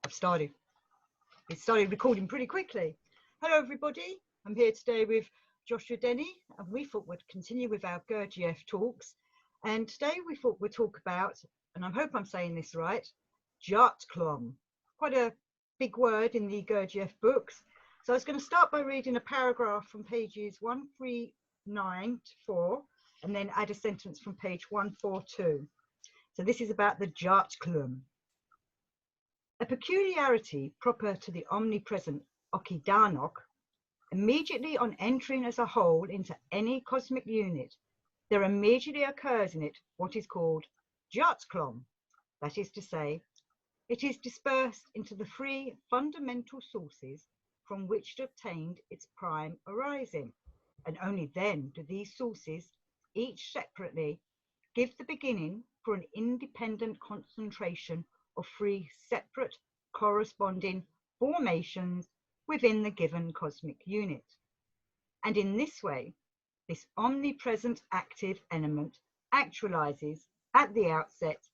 I've started. It started recording pretty quickly. Hello, everybody. I'm here today with Joshua Denny, and we thought we'd continue with our Gurdjieff talks. And today we thought we'd talk about, and I hope I'm saying this right, Djartklom. Quite a big word in the Gurdjieff books. So I was going to start by reading a paragraph from pages 139 to 4, and then add a sentence from page 142. So this is about the Djartklom. A peculiarity proper to the omnipresent Okidanok, immediately on entering as a whole into any cosmic unit, there immediately occurs in it what is called Djartklom. That is to say, it is dispersed into the three fundamental sources from which it obtained its prime arising, and only then do these sources, each separately, give the beginning for an independent concentration of three separate corresponding formations within the given cosmic unit. And in this way, this omnipresent active element actualizes at the outset,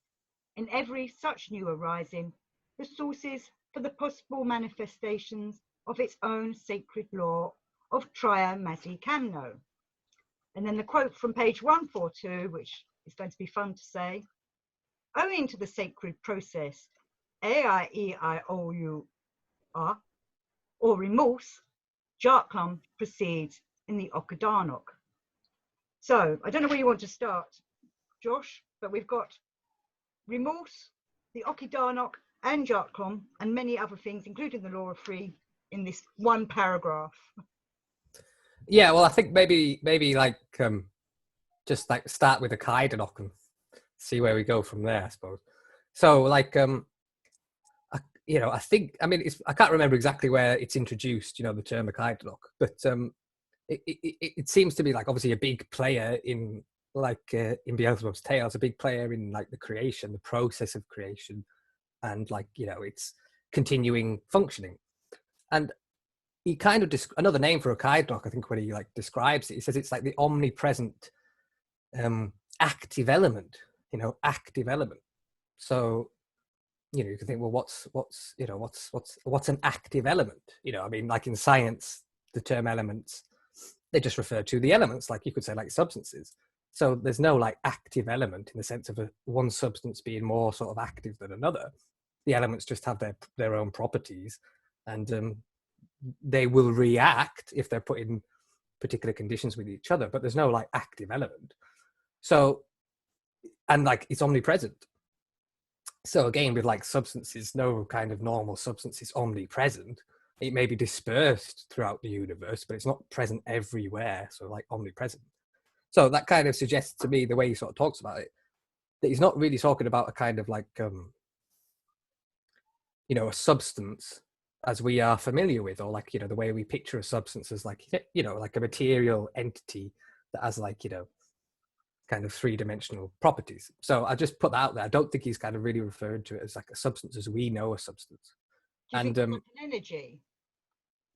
in every such new arising, the sources for the possible manifestations of its own sacred law of Tria Masi Kamno. And then the quote from page 142, which is going to be fun to say: owing to the sacred process A-I-E-I-O-U-R, or remorse, Djartklom proceeds in the Okidanok. So I don't know where you want to start, Josh, but we've got remorse, the Okidanok, and Djartklom, and many other things, including the law of three, in this one paragraph. Yeah, well, I think maybe like just like start with the Kaidanok and see where we go from there, I suppose. So like I think, I mean, I can't remember exactly where it's introduced, the term Kaidanok, but it seems to be like obviously a big player in in Beelzebub's Tales, a big player in like the creation, the process of creation, and like its continuing functioning. And he kind of another name for a Kaidanok, I think, when he like describes it, he says it's like the omnipresent active element, active element. So you can think, well, what's an active element? I mean, like in science, the term elements, they just refer to the elements, like you could say like substances. So there's no like active element in the sense of one substance being more sort of active than another. The elements just have their own properties, and they will react if they're put in particular conditions with each other, but there's no like active element. So, and like it's omnipresent. So again, with like substances, no kind of normal substance is omnipresent. It may be dispersed throughout the universe, but it's not present everywhere. So like omnipresent. So that kind of suggests to me, the way he sort of talks about it, that he's not really talking about a kind of like, a substance as we are familiar with, or like, the way we picture a substance as like, like a material entity that has like, kind of three-dimensional properties. So I just put that out there. I don't think he's kind of really referred to it as like a substance as we know a substance. Do you think like an energy?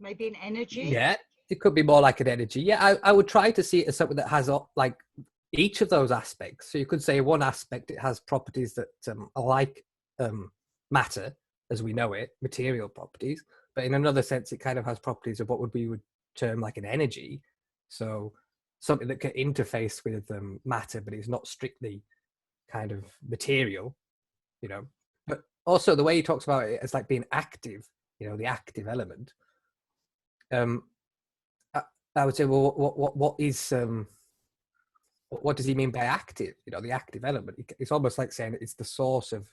Maybe an energy? Yeah, it could be more like an energy. Yeah, I would try to see it as something that has like each of those aspects. So you could say one aspect, it has properties that are like matter as we know it, material properties. But in another sense, it kind of has properties of what we would term like an energy. So something that can interface with matter, but it's not strictly kind of material, But also the way he talks about it as like being active, the active element. I would say, well, what is what does he mean by active? The active element. It's almost like saying it's the source of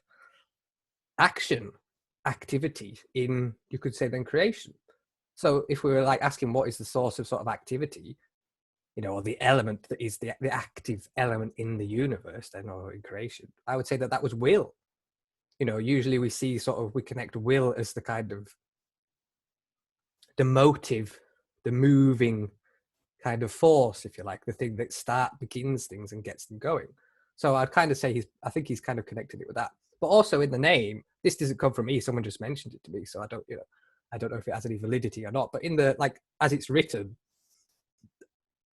action, activity in, you could say, then creation. So if we were like asking what is the source of sort of activity, or the element that is the active element in the universe, then, or in creation, I would say that was will. Usually we connect will as the kind of the motive, the moving kind of force, if you like, the thing that begins things and gets them going. So I'd kind of say I think he's kind of connected it with that. But also in the name, this doesn't come from me. Someone just mentioned it to me, so I don't know if it has any validity or not. But in the like as it's written,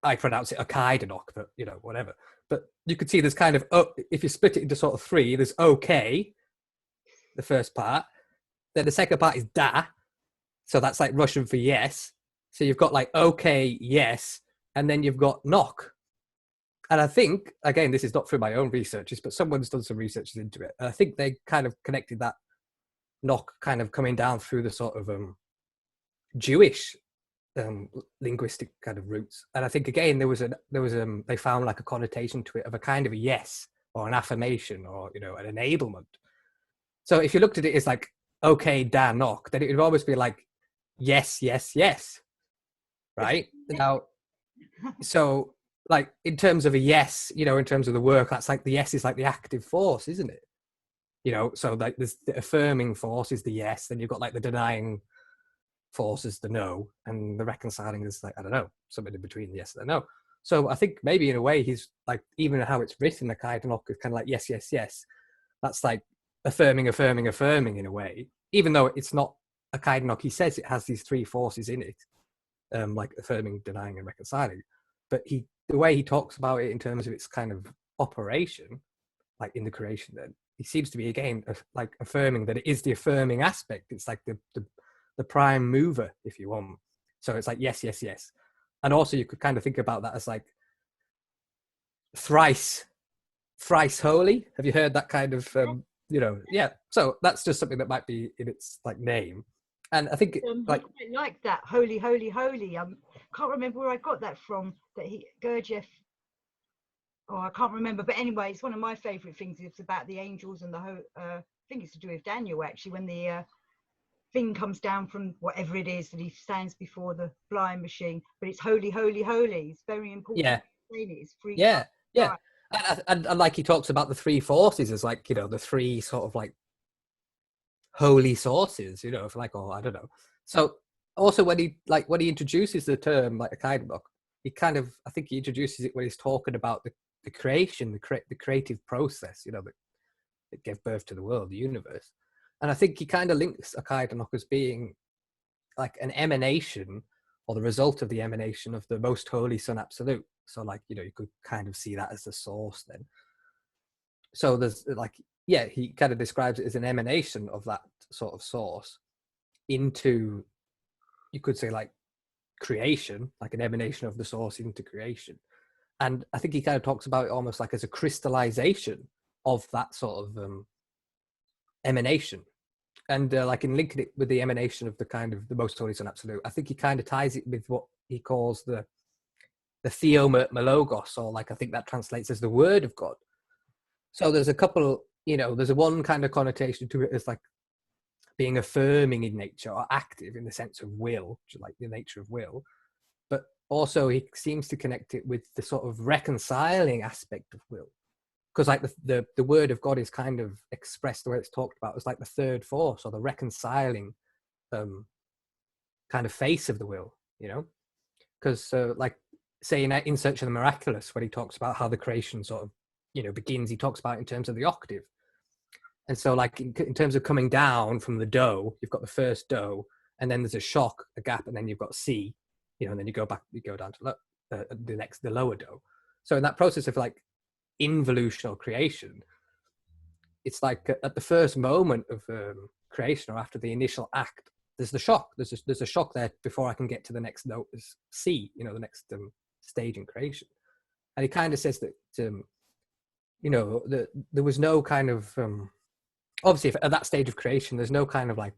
I pronounce it a Kaidanok, but whatever. But you could see there's if you split it into sort of three, there's okay, the first part, Then the second part is da. So that's like Russian for yes. So you've got like okay, yes, and then you've got knock. And I think, again, this is not through my own researches, but someone's done some researches into it. And I think they kind of connected that knock kind of coming down through the sort of Jewish linguistic kind of roots. And I think, again, they found like a connotation to it of a kind of a yes or an affirmation or, you know, an enablement. So if you looked at it as like, okay, da knock, then it would almost be like, yes, yes, yes. Right? Now, so like in terms of a yes, you know, in terms of the work, that's like the yes is like the active force, isn't it? You know, so like there's the affirming force is the yes, then you've got like the denying force is the no, and the reconciling is like, I don't know, something in between the yes and the no. So I think maybe in a way he's like, even how it's written, the kind of like yes, yes, yes. That's like affirming, affirming, affirming in a way, even though it's not a kaidanock. He says it has these three forces in it, like affirming, denying, and reconciling. But the way he talks about it in terms of its kind of operation, like in the creation, then he seems to be again like affirming that it is the affirming aspect. It's like the prime mover, if you want. So it's like yes, yes, yes, and also you could kind of think about that as like thrice holy. Have you heard that kind of you know? Yeah. So that's just something that might be in its like name, and I think like that holy, holy, holy. Can't remember where I got that from. That Gurdjieff. Oh, I can't remember, but anyway, it's one of my favourite things. It's about the angels and I think it's to do with Daniel actually, when the thing comes down from whatever it is that he stands before the flying machine. But it's holy, holy, holy. It's very important. Yeah. It's free. Yeah. Yeah. And like he talks about the three forces as like, you know, the three sort of like holy sources, you know, if like, oh, I don't know. So also when he introduces the term like a kaidanock, he kind of, I think he introduces it when he's talking about the creation, the creative process, you know, that gave birth to the world, the universe. And I think he kind of links a kaidanock as being like an emanation or the result of the emanation of the most holy Son Absolute. So like, you know, you could kind of see that as the source then. So there's like, yeah, he kind of describes it as an emanation of that sort of source into, you could say like creation, like an emanation of the source into creation. And I think he kind of talks about it almost like as a crystallization of that sort of emanation. And like in linking it with the emanation of the kind of the most holy Son Absolute, I think he kind of ties it with what he calls the theomelogos, or like I think that translates as the word of God. So there's a couple, you know, there's a one kind of connotation to it as like being affirming in nature or active in the sense of will, like the nature of will. But also he seems to connect it with the sort of reconciling aspect of will. Because like the word of God is kind of expressed the way it's talked about as like the third force or the reconciling kind of face of the will, you know? Because like say in Search of the Miraculous, when he talks about how the creation sort of, you know, begins, he talks about it in terms of the octave. And so like in terms of coming down from the do, you've got the first do, and then there's a shock, a gap, and then you've got C, you know, and then you go back, you go down to the lower do. So in that process of like involutional creation, it's like at the first moment of creation or after the initial act, there's the shock. There's a shock there before I can get to the next note, is C, you know, the next stage in creation. And he kind of says that, you know, there was no kind of, obviously at that stage of creation, there's no kind of like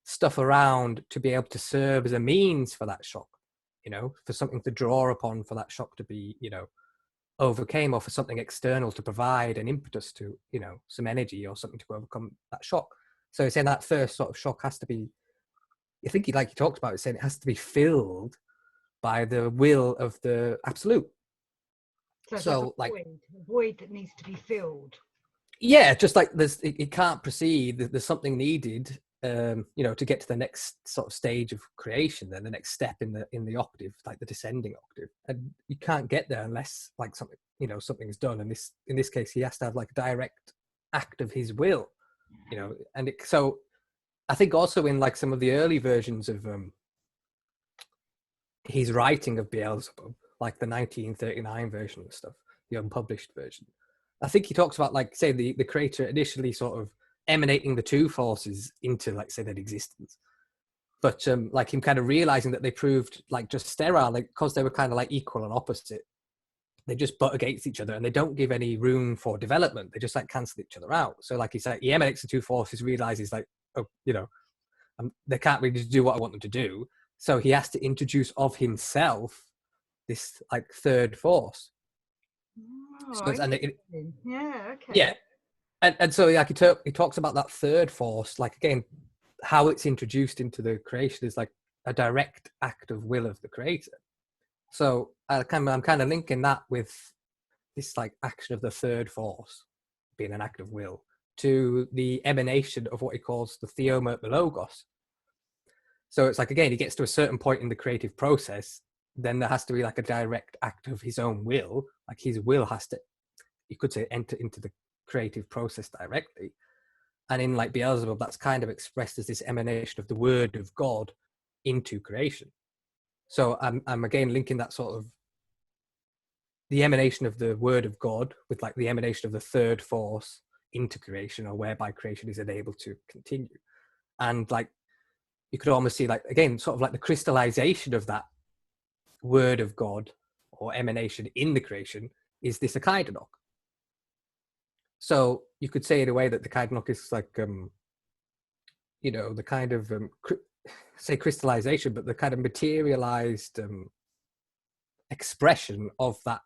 stuff around to be able to serve as a means for that shock, you know, for something to draw upon for that shock to be, you know, overcame, or for something external to provide an impetus to, you know, some energy or something to overcome that shock. So he's saying that first sort of shock has to be, I think he talked about it, saying it has to be filled by the will of the absolute. So like a void that needs to be filled. Yeah, just like it can't proceed. There's something needed, you know, to get to the next sort of stage of creation. Then the next step in the octave, like the descending octave, and you can't get there unless like something, you know, something's done. And in this case, he has to have like a direct act of his will, you know. And so I think also in like some of the early versions of his writing of Beelzebub, like the 1939 version of stuff, the unpublished version, I think he talks about like, say, the creator initially sort of emanating the two forces into, like, say, that existence. But like him kind of realizing that they proved like just sterile, like, because they were kind of like equal and opposite. They just butt against each other and they don't give any room for development. They just like cancel each other out. So like he said, he emanates the two forces, realizes like, oh, you know, they can't really do what I want them to do. So he has to introduce of himself this like third force. Oh, So yeah, okay. yeah. And so like he talks about that third force, like again, how it's introduced into the creation is like a direct act of will of the creator. So I'm kind of linking that with this like action of the third force being an act of will to the emanation of what he calls the theoma the logos. So it's like, again, he gets to a certain point in the creative process, then there has to be like a direct act of his own will. Like his will has to, you could say, enter into the creative process directly. And in like Beelzebub, that's kind of expressed as this emanation of the word of God into creation. So I'm again linking that sort of the emanation of the word of God with like the emanation of the third force into creation, or whereby creation is enabled to continue. And like you could almost see like, again, sort of like the crystallization of that word of God or emanation in the creation is this Akaidanok. So you could say in a way that the Akaidanok is like, you know, the kind of, say crystallization, but the kind of materialized expression of that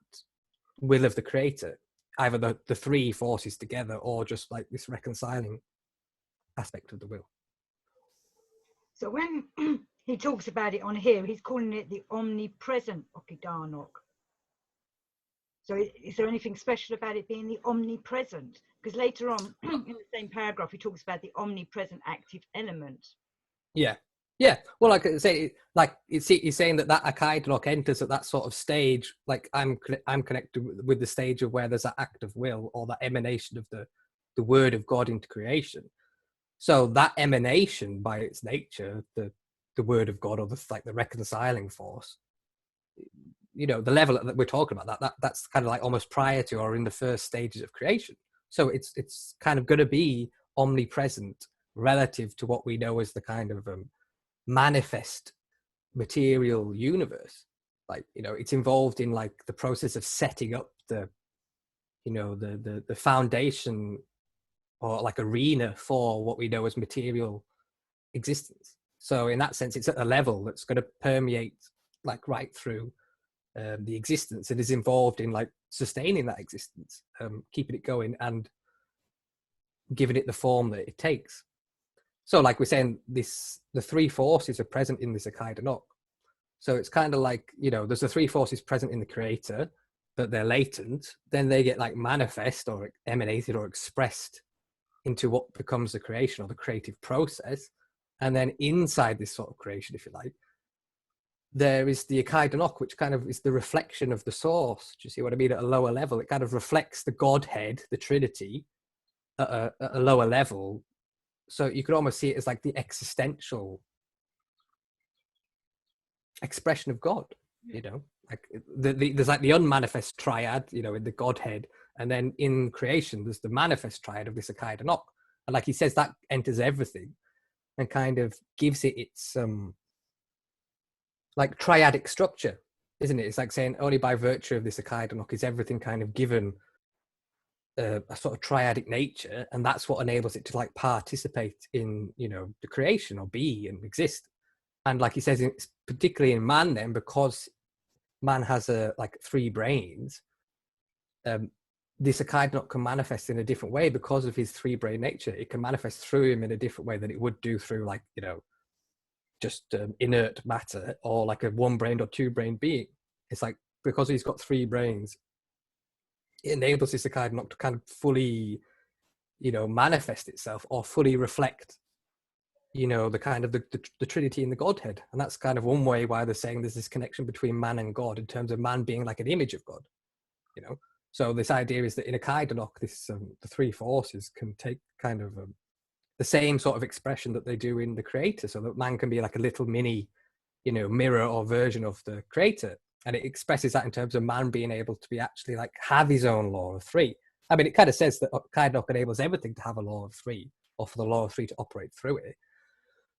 will of the creator, either the three forces together or just like this reconciling aspect of the will. So when he talks about it on here, he's calling it the omnipresent Akaidanok. So is there anything special about it being the omnipresent? Because later on in the same paragraph, he talks about the omnipresent active element. Yeah. Yeah. Well, like I say, like he's saying that Akaidanok enters at that sort of stage. Like I'm connected with the stage of where there's that act of will or that emanation of the word of God into creation. So that emanation, by its nature, the word of God, or the reconciling force, you know, the level that we're talking about, that's kind of like almost prior to or in the first stages of creation. So it's kind of going to be omnipresent relative to what we know as the kind of manifest material universe. Like, you know, it's involved in like the process of setting up the, you know, the foundation or like arena for what we know as material existence. So in that sense, it's at a level that's going to permeate like right through the existence. It is involved in like sustaining that existence, keeping it going and giving it the form that it takes. So like we're saying, the three forces are present in this Akaidanok. So it's kind of like, you know, there's the three forces present in the creator, but they're latent. Then they get like manifest or emanated or expressed into what becomes the creation or the creative process. And then inside this sort of creation, if you like, there is the Akaidanok, which kind of is the reflection of the source. Do you see what I mean? At a lower level, it kind of reflects the Godhead, the Trinity, at a lower level. So you could almost see it as like the existential expression of God, you know, like there's like the unmanifest triad, you know, in the Godhead. And then in creation, there's the manifest triad of this Akaidanok. And like he says, that enters everything and kind of gives it its like triadic structure, isn't it? It's like saying only by virtue of this Akaidanok is everything kind of given a sort of triadic nature, and that's what enables it to like participate in, you know, the creation or be and exist. And like he says, particularly in man, then because man has like three brains, this Akaidanok can manifest in a different way because of his three brain nature. It can manifest through him in a different way than it would do through, like, you know, just inert matter or like a one-brained or two-brained being. It's like because he's got three brains, it enables this Akaidanok to kind of fully, you know, manifest itself or fully reflect, you know, the kind of the Trinity in the Godhead. And that's kind of one way why they're saying there's this connection between man and God in terms of man being like an image of God, you know. So this idea is that in Akaidanok, this the three forces can take kind of the same sort of expression that they do in the creator, so that man can be like a little mini, you know, mirror or version of the creator. And it expresses that in terms of man being able to be actually like have his own law of three. I mean, it kind of says that Akaidanok enables everything to have a law of three, or for the law of three to operate through it.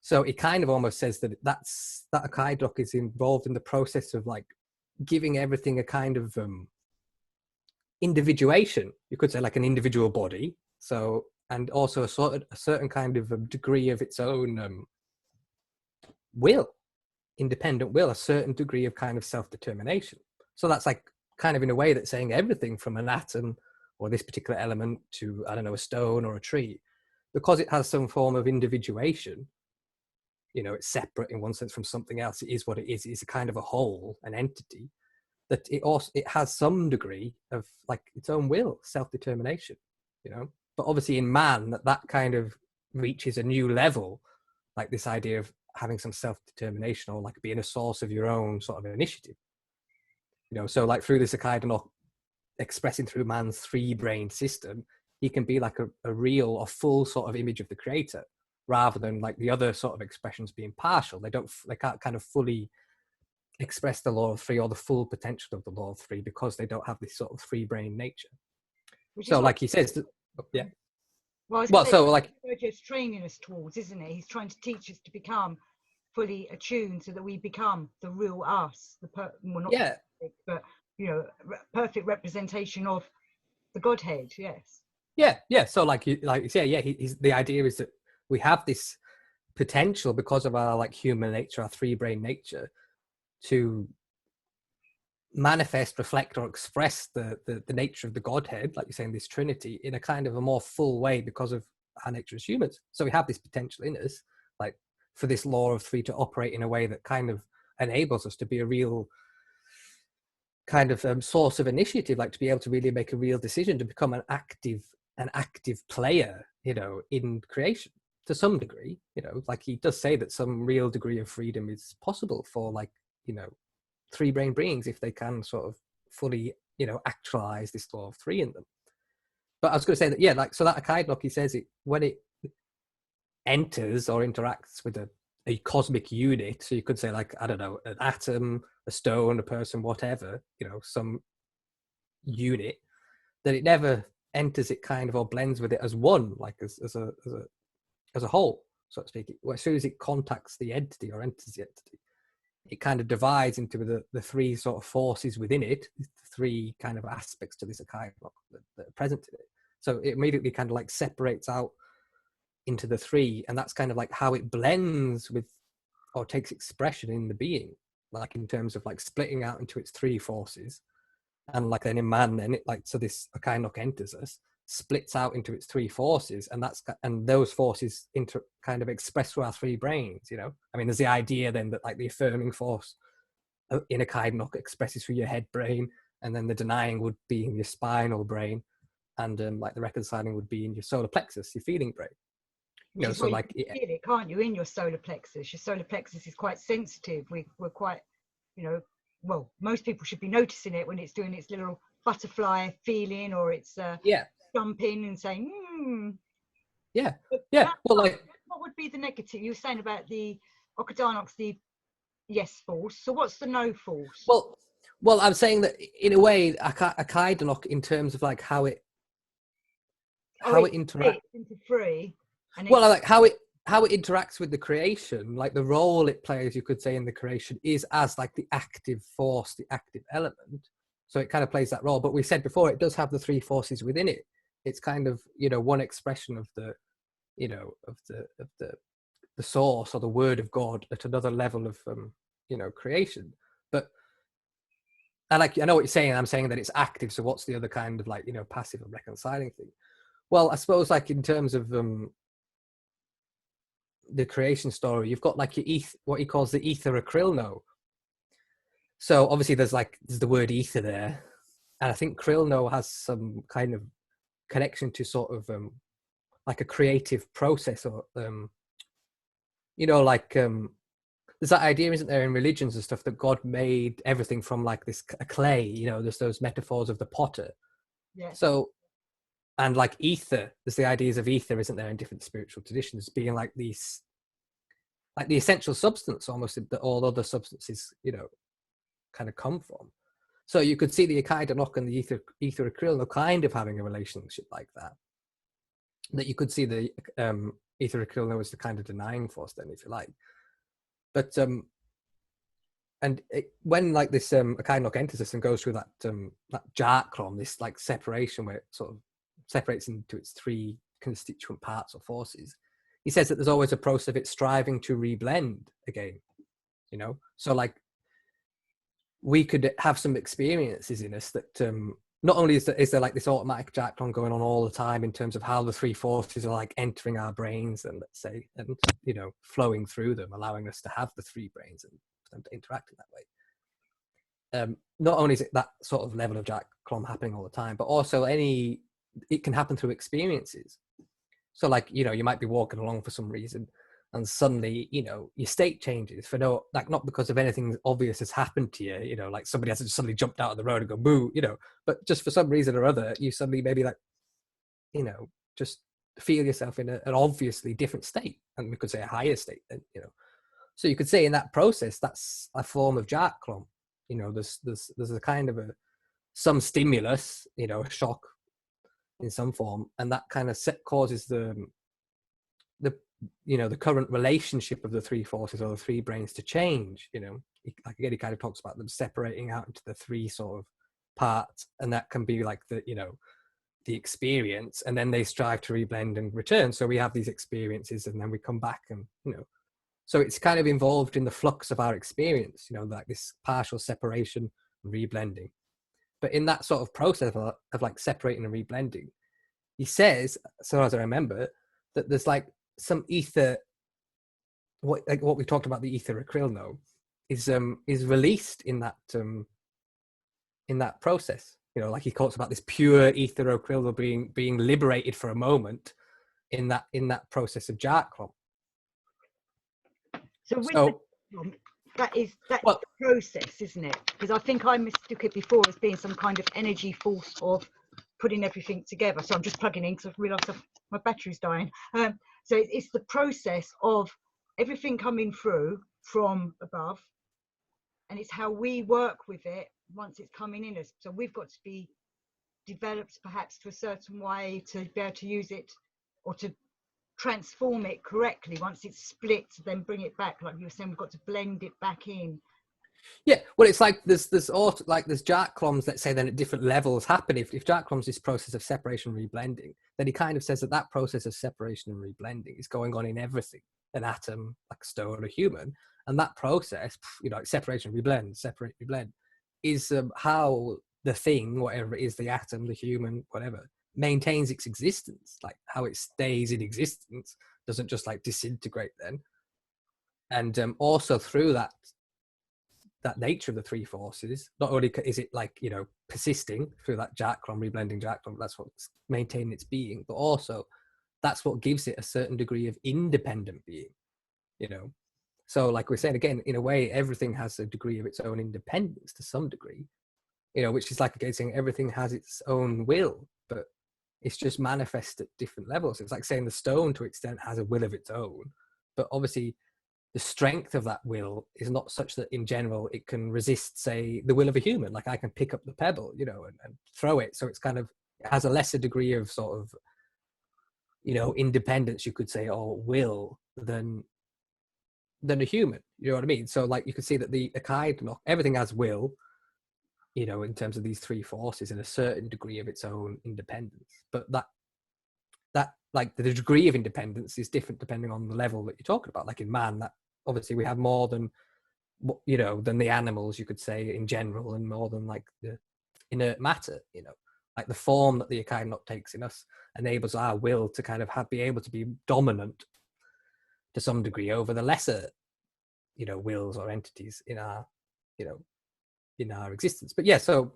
So it kind of almost says that that Akaidok is involved in the process of like giving everything a kind of individuation. You could say like an individual body. So, and also a certain kind of degree of its own will, independent will, a certain degree of kind of self-determination. So that's like kind of in a way that's saying everything from an atom or this particular element to, I don't know, a stone or a tree, because it has some form of individuation. You know, it's separate in one sense from something else. It is what it is. It's a kind of a whole, an entity, that it has some degree of like its own will, self-determination, you know. But obviously in man, that kind of reaches a new level, like this idea of having some self-determination or like being a source of your own sort of initiative, you know. So like through this Akaidok expressing through man's three-brain system, he can be like a real, a full sort of image of the creator, rather than like the other sort of expressions being partial. They can't kind of fully express the law of three or the full potential of the law of three because they don't have this sort of free brain nature. So like he says, yeah. Well, so like Gurdjieff's training us towards, isn't it? He's trying to teach us to become fully attuned so that we become the real us, not perfect, but you know, perfect representation of the Godhead. Yes. Yeah. So like you say, yeah. The idea is that we have this potential because of our like human nature, our three brain nature, to manifest, reflect, or express the nature of the Godhead, like you're saying, this Trinity, in a kind of a more full way because of our nature as humans. So we have this potential in us, like for this law of three to operate in a way that kind of enables us to be a real kind of source of initiative, like to be able to really make a real decision, to become an active player, you know, in creation to some degree. You know, like he does say that some real degree of freedom is possible for, like, you know, three brain beings if they can sort of fully, you know, actualize this law of three in them. But I was going to say that, yeah, like, so that Akaidok, he says it when it enters or interacts with a cosmic unit. So you could say, like, I don't know, an atom, a stone, a person, whatever, you know, some unit, that it never enters it kind of or blends with it as one, like as a whole, so to speak. As soon as it contacts the entity or enters the entity, it kind of divides into the three sort of forces within it, the three kind of aspects to this Akaidok that are present in it. So it immediately kind of like separates out into the three, and that's kind of like how it blends with or takes expression in the being, like in terms of like splitting out into its three forces. And like then in man, then it like, so this Akaidok enters us, splits out into its three forces, and those forces kind of express through our three brains, you know. I mean, there's the idea then that like the affirming force in Akaidok expresses through your head brain, and then the denying would be in your spinal brain, and like the reconciling would be in your solar plexus, your feeling brain. You know, so like you feel it, can't you, in your solar plexus? Your solar plexus is quite sensitive. We're quite, you know, well, most people should be noticing it when it's doing its little butterfly feeling, or it's jumping and saying well, like, what would be the negative? You were saying about the Okadanok's the yes force, so what's the no force? Well, I'm saying that in a way Akaidok, in terms of like how it interacts into free, and well, like how it interacts with the creation, like the role it plays, you could say, in the creation is as like the active force, the active element. So it kind of plays that role. But we said before, it does have the three forces within it. It's kind of, you know, one expression of the, you know, of the source or the word of God at another level of you know, creation. But and like, I know what you're saying. I'm saying that it's active. So what's the other kind of like, you know, passive and reconciling thing? Well, I suppose like in terms of the creation story, you've got like your what he calls the ether akrilno. So obviously there's the word ether there, and I think krilno has some kind of connection to sort of like a creative process, or you know, like there's that idea, isn't there, in religions and stuff, that God made everything from like this clay, you know. There's those metaphors of the potter. So, and like ether, there's the ideas of ether, isn't there, in different spiritual traditions, being like these, like the essential substance almost that all other substances, you know, kind of come from. So you could see the Akaidok and the ether akrilno kind of having a relationship like that. that you could see the ether acrylamide was the kind of denying force then, if you like. But when like this echidnoc enters us and goes through that Djartklom, this like separation where it sort of separates into its three constituent parts or forces, he says that there's always a process of it striving to reblend again, you know. So like we could have some experiences in us that not only is there like this automatic Djartklom going on all the time in terms of how the three forces are like entering our brains and, let's say, and you know, flowing through them, allowing us to have the three brains and for them to interact in that way. Not only is it that sort of level of Djartklom happening all the time, but also it can happen through experiences. So like, you know, you might be walking along for some reason and suddenly, you know, your state changes for not because of anything obvious has happened to you, you know, like somebody hasn't suddenly jumped out of the road and go boo, you know, but just for some reason or other, you suddenly maybe like, you know, just feel yourself in an obviously different state, and we could say a higher state then, you know. So you could say in that process, that's a form of Djartklom. You know, there's a kind of some stimulus, you know, a shock in some form, and that kind of causes the you know, the current relationship of the three forces or the three brains to change. You know, like again, he kind of talks about them separating out into the three sort of parts, and that can be like the, you know, the experience, and then they strive to reblend and return. So we have these experiences, and then we come back, and you know, so it's kind of involved in the flux of our experience. You know, like this partial separation, reblending. But in that sort of process of like separating and reblending, he says, so as I remember, that there's like some ether, what we talked about, the ether acrylamide is released in that process. You know, like he talks about this pure ether acrylamide being liberated for a moment in that process of Djartklom. So with that's the process, isn't it? Because I think I mistook it before as being some kind of energy force of putting everything together. So I'm just plugging in because I've realised my battery's dying. So it's the process of everything coming through from above, and it's how we work with it once it's coming in us. So we've got to be developed perhaps to a certain way to be able to use it or to transform it correctly once it's split, then bring it back, like you were saying, we've got to blend it back in. Yeah, well, it's like there's Djartkloms, let's say, then at different levels happen. If Djartklom's this process of separation and reblending, then he kind of says that process of separation and reblending is going on in everything, an atom, like a stone, a human, and that process, you know, like separation, reblend, separate, reblend, is how the thing, whatever it is, the atom, the human, whatever, maintains its existence, like how it stays in existence, doesn't just like disintegrate then. And also through that nature of the three forces, not only is it like, you know, persisting through that Djartklom, reblending Djartklom, that's what's maintaining its being, but also that's what gives it a certain degree of independent being, you know. So like we're saying again, in a way, everything has a degree of its own independence to some degree, you know, which is like again saying everything has its own will, but it's just manifest at different levels. It's like saying the stone to extent has a will of its own, but obviously the strength of that will is not such that in general it can resist, say, the will of a human. Like I can pick up the pebble, you know, and throw it. So it's kind of, it has a lesser degree of sort of, you know, independence, you could say, or will than a human. You know what I mean? So like you could see that the echidnoc, everything has will, you know, in terms of these three forces and a certain degree of its own independence. But that like the degree of independence is different depending on the level that you're talking about. Like in man, that obviously we have more than, you know, than the animals, you could say, in general, and more than like the inert matter, you know, like the form that the echidnoc takes in us enables our will to kind of be able to be dominant to some degree over the lesser, you know, wills or entities in our, you know, in our existence. But yeah, so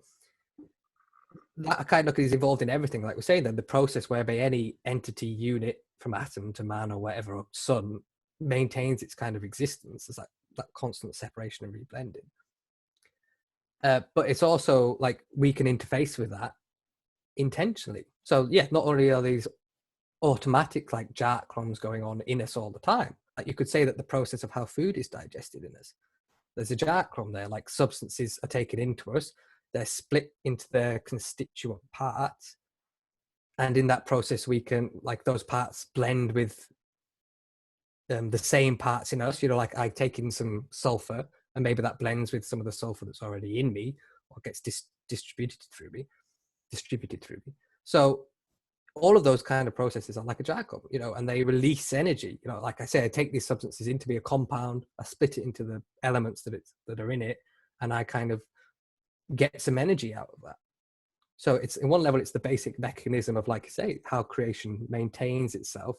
that kind of is involved in everything, like we're saying, then the process whereby any entity unit from atom to man or whatever, or sun, maintains its kind of existence. It's like that constant separation and reblending. But it's also like we can interface with that intentionally. So yeah, not only are these automatic like Djartkloms going on in us all the time, like you could say that the process of how food is digested in us, there's a Djartklom there, like substances are taken into us, they're split into their constituent parts, And in that process, we can, like, those parts blend with the same parts in us. Like I take in some sulfur, and maybe that blends with some of the sulfur that's already in me, or gets distributed through me. So all of those kind of processes are like a Djartklom, and they release energy. Like I say, I take these substances into be a compound, I split it into the elements that are in it, and I kind of get some energy out of that. So it's, in one level, it's the basic mechanism of, like I say, how creation maintains itself,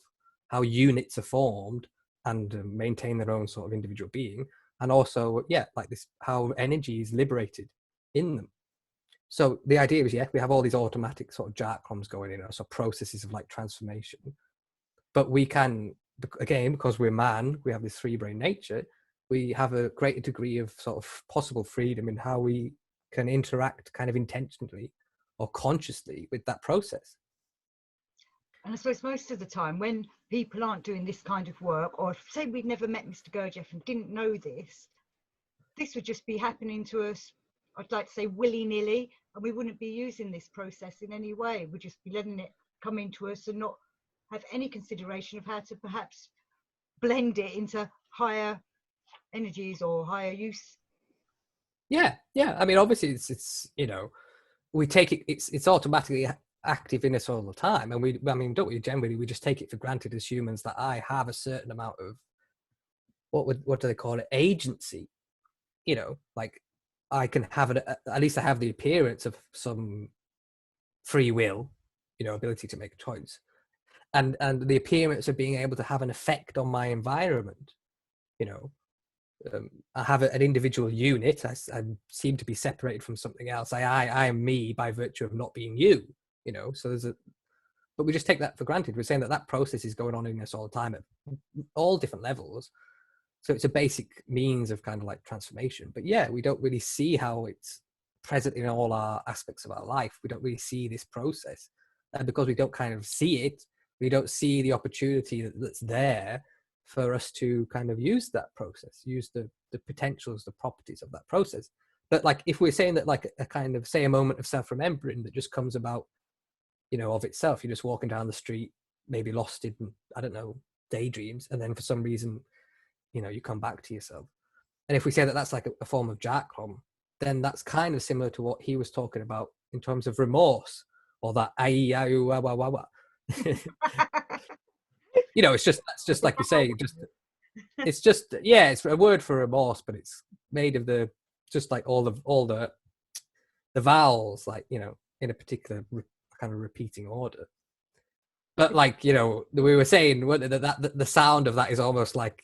how units are formed and maintain their own sort of individual being, and also, like this, how energy is liberated in them. So the idea is, we have all these automatic sort of Djartkloms going in, so processes of like transformation. But we can, again, because we're man, we have this three-brain nature, we have a greater degree of sort of possible freedom in how we can interact kind of intentionally or consciously with that process. And I suppose most of the time when people aren't doing this kind of work, or say we'd never met Mr. Gurdjieff and didn't know this would just be happening to us, I'd like to say willy-nilly, and we wouldn't be using this process in any way. We'd just be letting it come into us and not have any consideration of how to perhaps blend it into higher energies or higher use. Yeah. I mean, obviously it's we take it, it's automatically active in us all the time, and don't we generally, we just take it for granted as humans that I have a certain amount of what do they call it, agency. Like I can have it, at least I have the appearance of some free will, ability to make a choice, and the appearance of being able to have an effect on my environment. I have an individual unit. I seem to be separated from something else. I am me by virtue of not being you. So but we just take that for granted. We're saying that process is going on in us all the time at all different levels. So it's a basic means of kind of like transformation. But we don't really see how it's present in all our aspects of our life. We don't really see this process. And because we don't kind of see it, we don't see the opportunity that's there for us to kind of use that process, use the potentials, the properties of that process. But like, if we're saying that like a kind of, say, a moment of self-remembering that just comes about, of itself, you're just walking down the street, maybe lost in, I don't know, daydreams, and then for some reason, you come back to yourself. And if we say that that's like a form of Djartklom, then that's kind of similar to what he was talking about in terms of remorse, or that it's just like you say, it's a word for remorse, but it's made of just like all the vowels, like, in a particular kind of repeating order. But like, we were saying that the sound of that is almost like,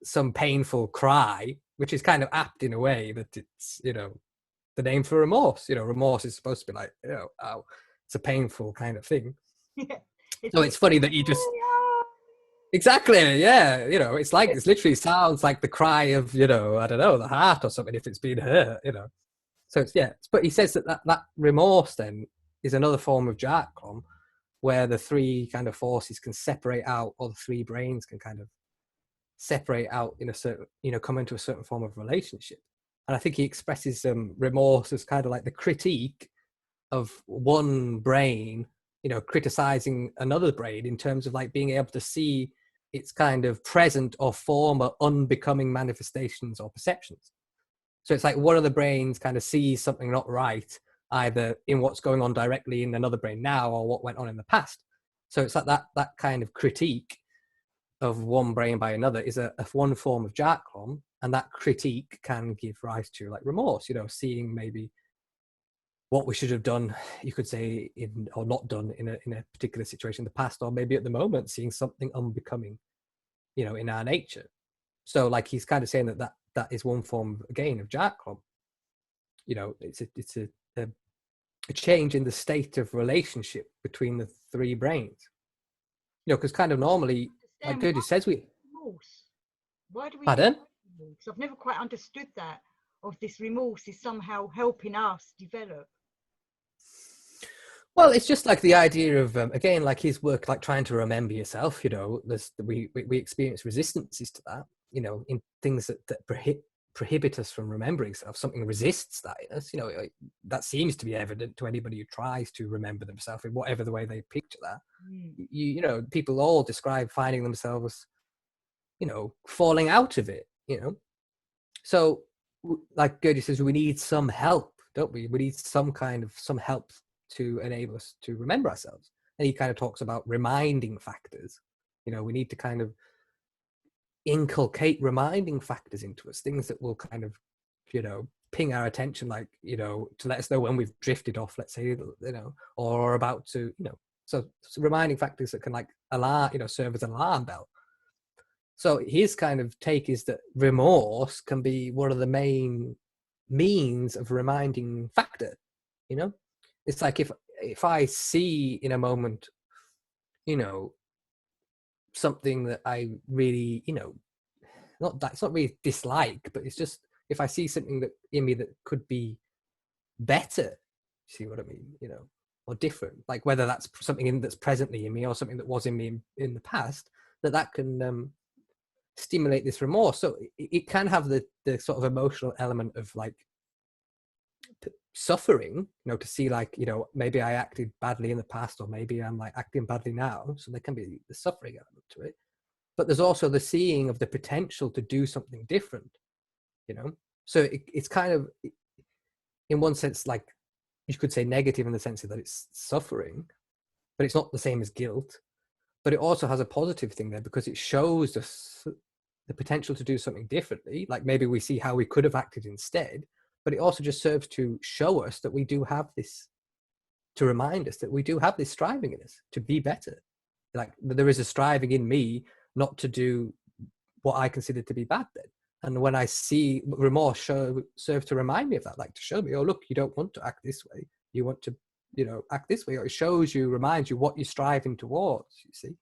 some painful cry, which is kind of apt in a way that it's, the name for remorse. Remorse is supposed to be like, oh, it's a painful kind of thing. So it's funny that you just exactly, it's like, it's literally sounds like the cry of, I don't know, the heart or something if it's been hurt, So but he says that remorse then is another form of Djartklom, where the three kind of forces can separate out, or the three brains can kind of separate out in a certain, come into a certain form of relationship. And I think he expresses remorse as kind of like the critique of one brain, criticizing another brain in terms of like being able to see its kind of present or former unbecoming manifestations or perceptions. So it's like one of the brains kind of sees something not right, either in what's going on directly in another brain now, or what went on in the past. So it's like that kind of critique of one brain by another is a one form of Djartklom, and that critique can give rise to like remorse, seeing maybe what we should have done, you could say, or not done in a particular situation in the past, or maybe at the moment seeing something unbecoming, in our nature. So like, he's kind of saying that is one form, again, of Djartklom. It's a change in the state of relationship between the three brains. Because kind of normally, like Gurdjieff says, why do we? Pardon? Because I've never quite understood that, of this remorse is somehow helping us develop. Well, it's just like the idea of, again, like his work, like trying to remember yourself, we experience resistances to that, in things that prohibit us from remembering stuff. Something resists that in us. That seems to be evident to anybody who tries to remember themselves in whatever the way they picture that. People all describe finding themselves, falling out of it. So, like Gurdjieff says, we need some help, don't we? We need some help to enable us to remember ourselves. And he kind of talks about reminding factors. We need to kind of inculcate reminding factors into us, things that will kind of, ping our attention, like, to let us know when we've drifted off, let's say, or about to, so reminding factors that can like serve as an alarm bell. So his kind of take is that remorse can be one of the main means of reminding factor. It's like if I see in a moment, something that I really, it's not really dislike, but it's just if I see something that in me that could be better, see what I mean, or different, like whether that's something that's presently in me or something that was in me in the past, that can stimulate this remorse. So it can have the sort of emotional element of like suffering, to see like, maybe I acted badly in the past, or maybe I'm like acting badly now. So there can be the suffering element to it, but there's also the seeing of the potential to do something different, so it's kind of, in one sense, like you could say negative in the sense that it's suffering, but it's not the same as guilt. But it also has a positive thing there, because it shows us the potential to do something differently. Like maybe we see how we could have acted instead, but it also just serves to show us that we do have this, to remind us that we do have this striving in us to be better. Like there is a striving in me not to do what I consider to be bad then. And when I see remorse serve to remind me of that, like to show me, oh, look, you don't want to act this way. You want to, act this way. Or it shows you, reminds you what you're striving towards, you see.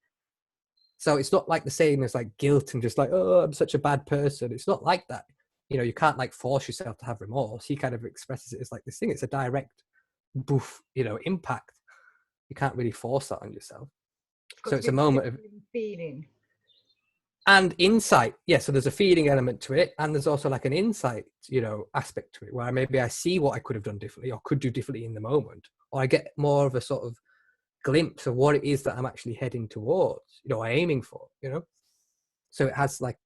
So it's not like the same as like guilt and just like, oh, I'm such a bad person. It's not like that. You can't like force yourself to have remorse. He kind of expresses it as like this thing. It's a direct boof, impact. You can't really force that on yourself. So it's a moment of feeling. And insight. Yeah, so there's a feeling element to it. And there's also like an insight, aspect to it, where maybe I see what I could have done differently or could do differently in the moment. Or I get more of a sort of glimpse of what it is that I'm actually heading towards, or aiming for, So it has like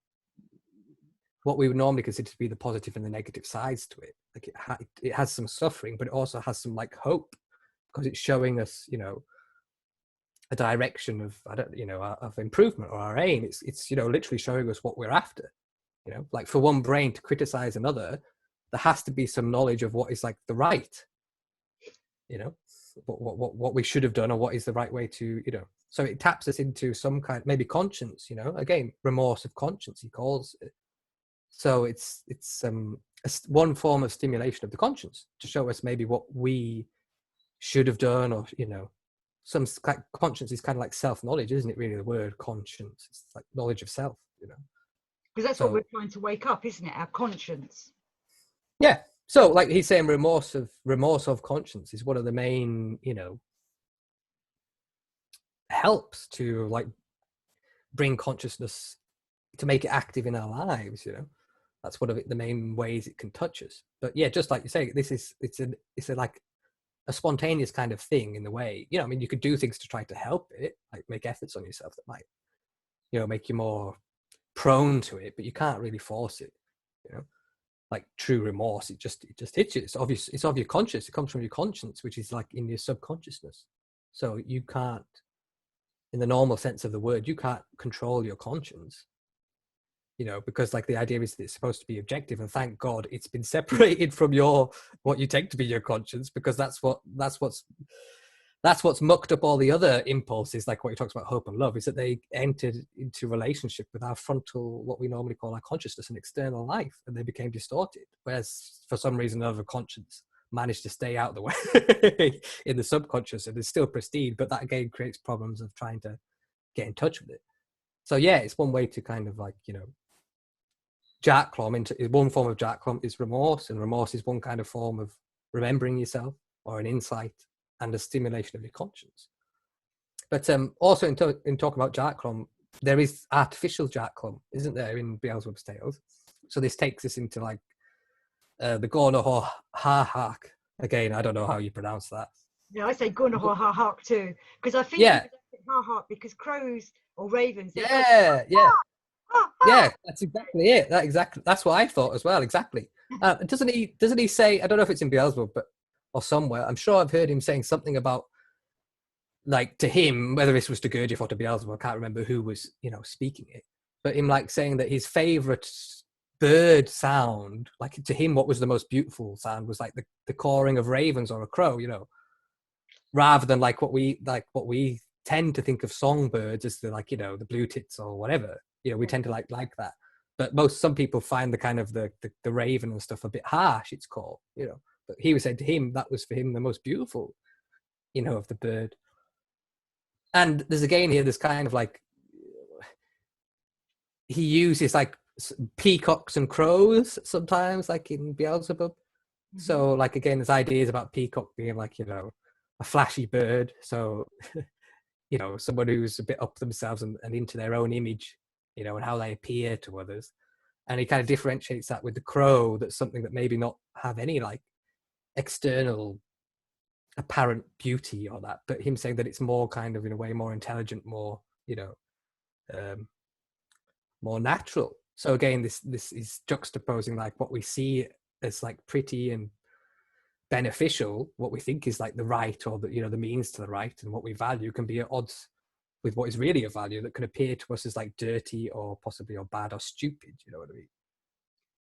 what we would normally consider to be the positive and the negative sides to it. Like it has some suffering, but it also has some like hope, because it's showing us, a direction of, of improvement or our aim. It's literally showing us what we're after. Like for one brain to criticize another, there has to be some knowledge of what is like the right, what we should have done, or what is the right way to, so it taps us into some kind, maybe conscience, again, remorse of conscience, he calls it. So it's one form of stimulation of the conscience to show us maybe what we should have done, or, some conscience is kind of like self-knowledge, isn't it? Really, the word conscience, it's like knowledge of self, because that's what we're trying to wake up, isn't it? Our conscience. Yeah. So like he's saying, remorse of conscience is one of the main, helps to like bring consciousness, to make it active in our lives. That's one of the main ways it can touch us. But yeah, just like you say, it's a like a spontaneous kind of thing in the way, I mean, you could do things to try to help it, like make efforts on yourself that might, make you more prone to it, but you can't really force it, like true remorse. It just hits you. It's obvious. It's of your conscience. It comes from your conscience, which is like in your subconsciousness. So you can't, in the normal sense of the word, you can't control your conscience, because like the idea is that it's supposed to be objective, and thank God it's been separated from what you take to be your conscience, because that's what's mucked up all the other impulses, like what he talks about, hope and love, is that they entered into relationship with our frontal, what we normally call our consciousness and external life, and they became distorted. Whereas for some reason or other, conscience managed to stay out of the way in the subconscious, and it's still pristine, but that again creates problems of trying to get in touch with it. So yeah, it's one way to kind of like, Djartklom, one form of Djartklom is remorse, and remorse is one kind of form of remembering yourself, or an insight and a stimulation of your conscience. But also in talking about Djartklom, there is artificial Djartklom, isn't there, in Beelzebub's tales? So this takes us into like the Gorno ha hark. Again, I don't know how you pronounce that. Yeah, I say Gunnar ha hark too, because I think Yeah, ha hark because crows or ravens, they go yeah, yeah, ha ha. yeah. That's exactly it. That's what I thought as well. Exactly. Doesn't he say? I don't know if it's in Beelzebub, but or somewhere. I'm sure I've heard him saying something about like to him, whether this was to Gurdjieff or to Beelzebub, I can't remember who was speaking it, but him like saying that his favorite bird sound, like to him, what was the most beautiful sound was like the cawing of ravens or a crow, rather than like what we tend to think of songbirds as the the blue tits or whatever. We tend to like that. But some people find the kind of the raven and stuff a bit harsh, it's called, But he was saying to him that was for him the most beautiful, of the bird. And there's again here, this kind of like he uses like peacocks and crows sometimes, like in Beelzebub. Mm-hmm. So like again, there's ideas about peacock being like a flashy bird. So someone who's a bit up themselves and into their own image, and how they appear to others. And he kind of differentiates that with the crow. That's something that maybe not have any like external apparent beauty or that, but him saying that it's more kind of in a way more intelligent, more more natural. So again, this is juxtaposing like what we see as like pretty and beneficial, what we think is like the right or the means to the right, and what we value can be at odds with what is really a value that can appear to us as like dirty or possibly or bad or stupid. You know what I mean?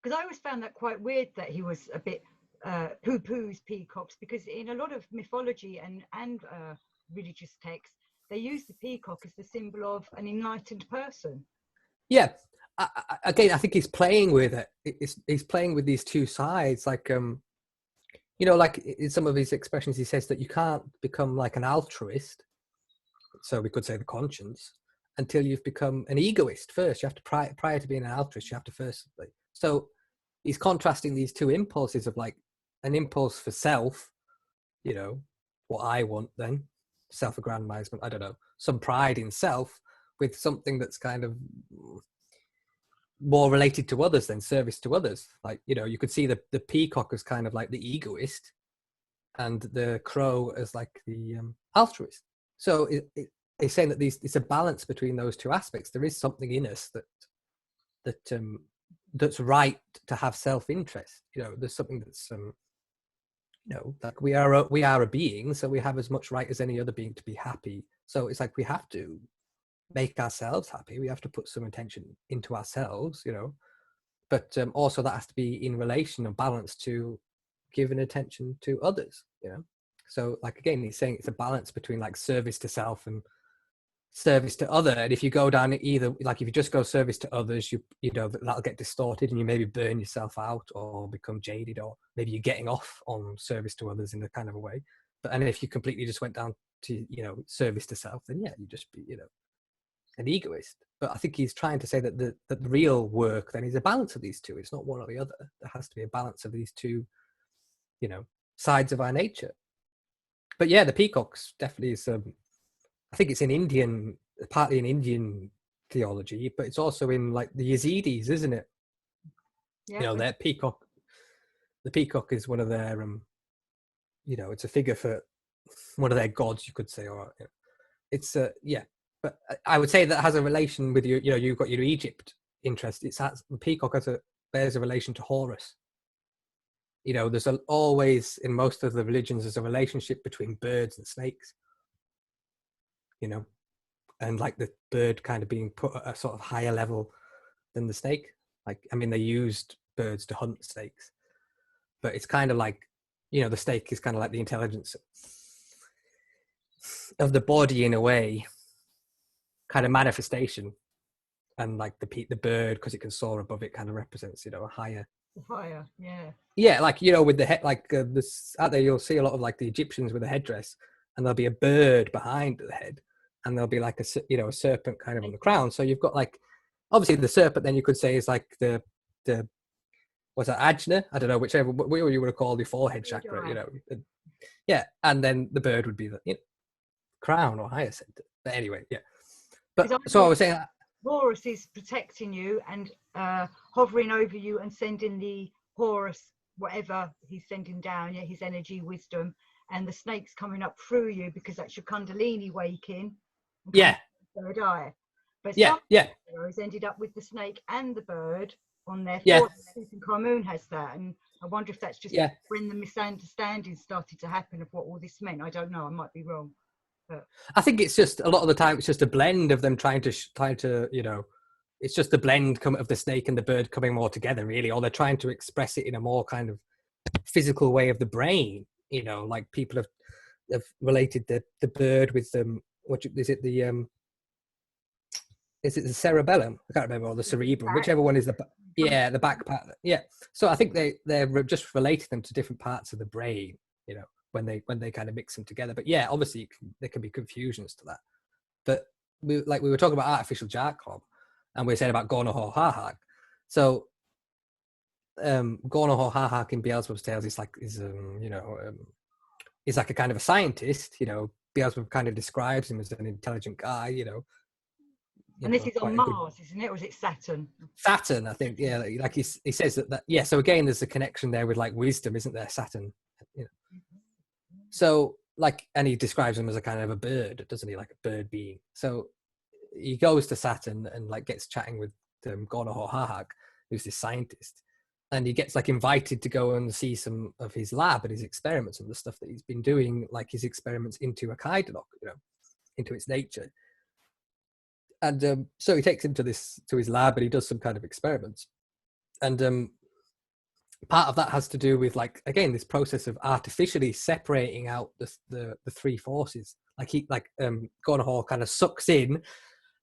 Because I always found that quite weird that he was a bit poo-poos peacocks, because in a lot of mythology and religious texts, they use the peacock as the symbol of an enlightened person. Yeah. Again, I think he's playing with it. He's playing with these two sides. Like, like in some of his expressions, he says that you can't become like an altruist. So we could say the conscience, until you've become an egoist first. You have to, prior to being an altruist, you have to first. So he's contrasting these two impulses of like an impulse for self, what I want, then self-aggrandizement, I don't know, some pride in self, with something that's kind of more related to others than service to others. Like, you could see the peacock as kind of like the egoist and the crow as like the altruist. So it's saying that it's a balance between those two aspects. There is something in us that's right to have self-interest. There's something that's like we are a being, so we have as much right as any other being to be happy. So it's like we have to make ourselves happy. We have to put some attention into ourselves, but also that has to be in relation and balance to giving attention to others, So like, again, he's saying it's a balance between like service to self and service to other. And if you go down either, like if you just go service to others, that'll get distorted and you maybe burn yourself out or become jaded, or maybe you're getting off on service to others in a kind of a way. And if you completely just went down to service to self, then yeah, you just be an egoist. But I think he's trying to say that the real work then is a balance of these two. It's not one or the other. There has to be a balance of these two sides of our nature. But yeah, the peacocks definitely is I think it's partly in Indian theology, but it's also in like the Yazidis, isn't it? Yeah. Their peacock. The peacock is one of their it's a figure for one of their gods, you could say, or it's yeah. But I would say that has a relation with you've got your Egypt interest. The peacock bears a relation to Horus. There's always, in most of the religions, there's a relationship between birds and snakes. And like the bird kind of being put at a sort of higher level than the snake. Like, I mean, they used birds to hunt snakes, but it's kind of like, the snake is kind of like the intelligence of the body in a way, kind of manifestation. And like the bird, because it can soar above it, kind of represents, a higher, yeah. Yeah, like, with the head, like this out there, you'll see a lot of like the Egyptians with a headdress, and there'll be a bird behind the head, and there'll be like a serpent kind of on the crown. So you've got like, obviously the serpent, then you could say is like the what's that, Ajna? I don't know, whichever what you would have called the forehead chakra, yeah, and then the bird would be the crown or higher center. But anyway, yeah. But so I was saying, Horus is protecting you and hovering over you and sending the Horus, whatever he's sending down, yeah, his energy, wisdom, and the snake's coming up through you because that's your Kundalini waking. And Yeah, third eye. But yeah, some yeah, heroes ended up with the snake and the bird on their yeah, forehead. Tutankhamun has that, and I wonder if that's just yeah. when the misunderstanding started to happen of what all this meant. I don't know. I might be wrong. But I think it's just a lot of the time it's just a blend of them trying to it's just a blend of the snake and the bird coming more together, really, or they're trying to express it in a more kind of physical way of the brain. Like people have related the bird with what is it the cerebellum? I can't remember, or the cerebrum, whichever one is the back part. Yeah. So I think they're just relating them to different parts of the brain, when they kind of mix them together. But yeah, obviously there can be confusions to that. But we were talking about artificial Djartklom, and we said about Gornohor Hahak. So Gornohor Hahak in Beelzebub's tales is like he's like a kind of a scientist. Beelzebub kind of describes him as an intelligent guy. And this is on Mars, isn't it? Or is it Saturn? Saturn, I think. Yeah, like he says that. Yeah. So again, there's a connection there with like wisdom, isn't there? Saturn. So and he describes him as a kind of a bird, doesn't he? Like a bird being. So he goes to Saturn and like gets chatting with Gornohor Hahak, who's this scientist, and he gets like invited to go and see some of his lab and his experiments and the stuff that he's been doing, like his experiments into a Kaidanok, into its nature. And so he takes him to his lab and he does some kind of experiments. And part of that has to do with this process of artificially separating out the three forces. Gornohor kind of sucks in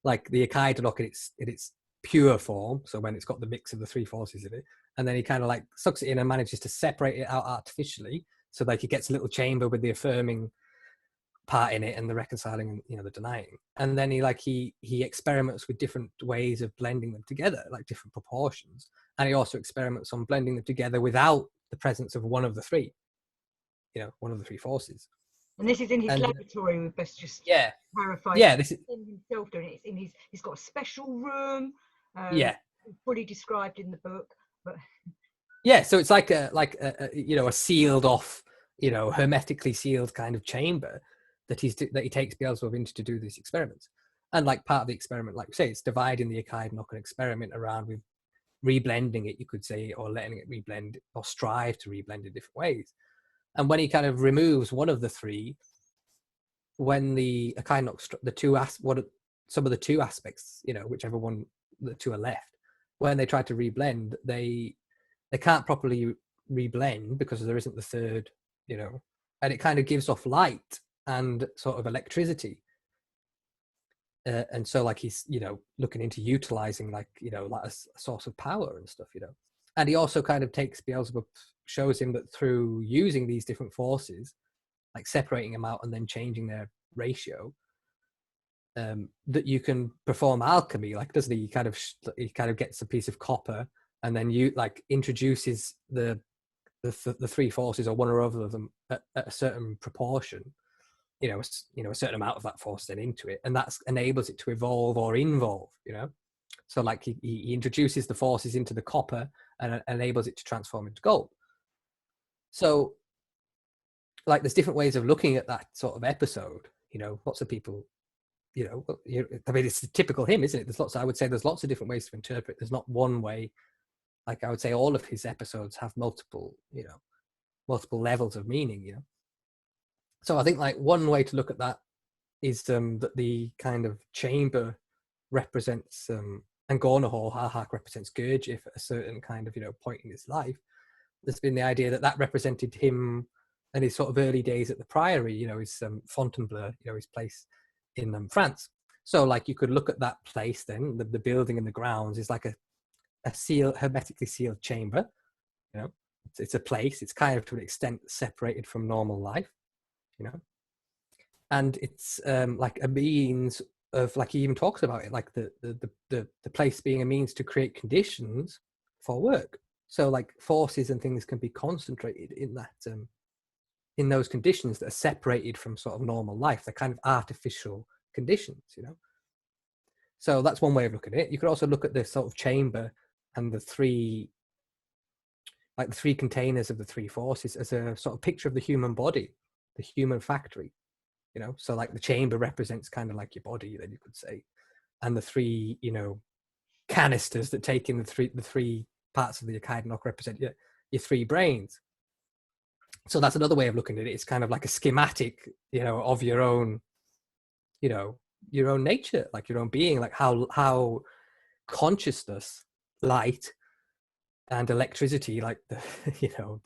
like the Kaidanok in its pure form. So when it's got the mix of the three forces in it, and then he kind of like sucks it in and manages to separate it out artificially. So like he gets a little chamber with the affirming part in it and the reconciling and the denying, and then he experiments with different ways of blending them together, like different proportions, and he also experiments on blending them together without the presence of one of the three forces. And this is in his laboratory. We best just clarify. Yeah, this is himself doing it. It's in he's got a special room. Fully described in the book, but yeah, so it's like a sealed off, hermetically sealed kind of chamber that he takes Beelzebub into to do these experiments. And like part of the experiment, like we say, it's dividing the Kaidanok and experiment around with reblending it, you could say, or letting it reblend or strive to reblend in different ways. And when he kind of removes one of the three, when the Kaidanok, some of the two aspects, whichever one the two are left, when they try to reblend, they can't properly reblend because there isn't the third, and it kind of gives off light and sort of electricity. And so like he's, looking into utilizing like a source of power and stuff, And he also kind of takes Beelzebub, shows him that through using these different forces, like separating them out and then changing their ratio, that you can perform alchemy. Like, doesn't he? He kind of gets a piece of copper and then introduces the three forces or one or other of them at a certain proportion, a certain amount of that force then into it, and that enables it to evolve or involve, So like he introduces the forces into the copper and enables it to transform into gold. So like there's different ways of looking at that sort of episode, lots of people, I mean, it's typical him, isn't it? I would say there's lots of different ways to interpret. There's not one way. Like I would say all of his episodes have multiple levels of meaning, So I think like one way to look at that is that the kind of chamber represents, and Gornohor Hahak represents Gurdjieff at a certain kind of, point in his life. There's been the idea that represented him and his sort of early days at the Priory, his Fontainebleau, his place in France. So like you could look at that place then, the building and the grounds is like a hermetically sealed chamber, it's a place, it's kind of to an extent separated from normal life, and it's like a means of, like he even talks about it, like the place being a means to create conditions for work. So like forces and things can be concentrated in that in those conditions that are separated from sort of normal life. They're kind of artificial conditions, So that's one way of looking at it. You could also look at the sort of chamber and the three containers of the three forces as a sort of picture of the human body, the human factory, you know. So like the chamber represents kind of like your body, then you could say, and the three, you know, canisters that take in the three parts of the Akaidinok represent your three brains. So that's another way of looking at it. It's kind of like a schematic, you know, of your own, you know, your own nature, like your own being, like how consciousness, light, and electricity, like the you know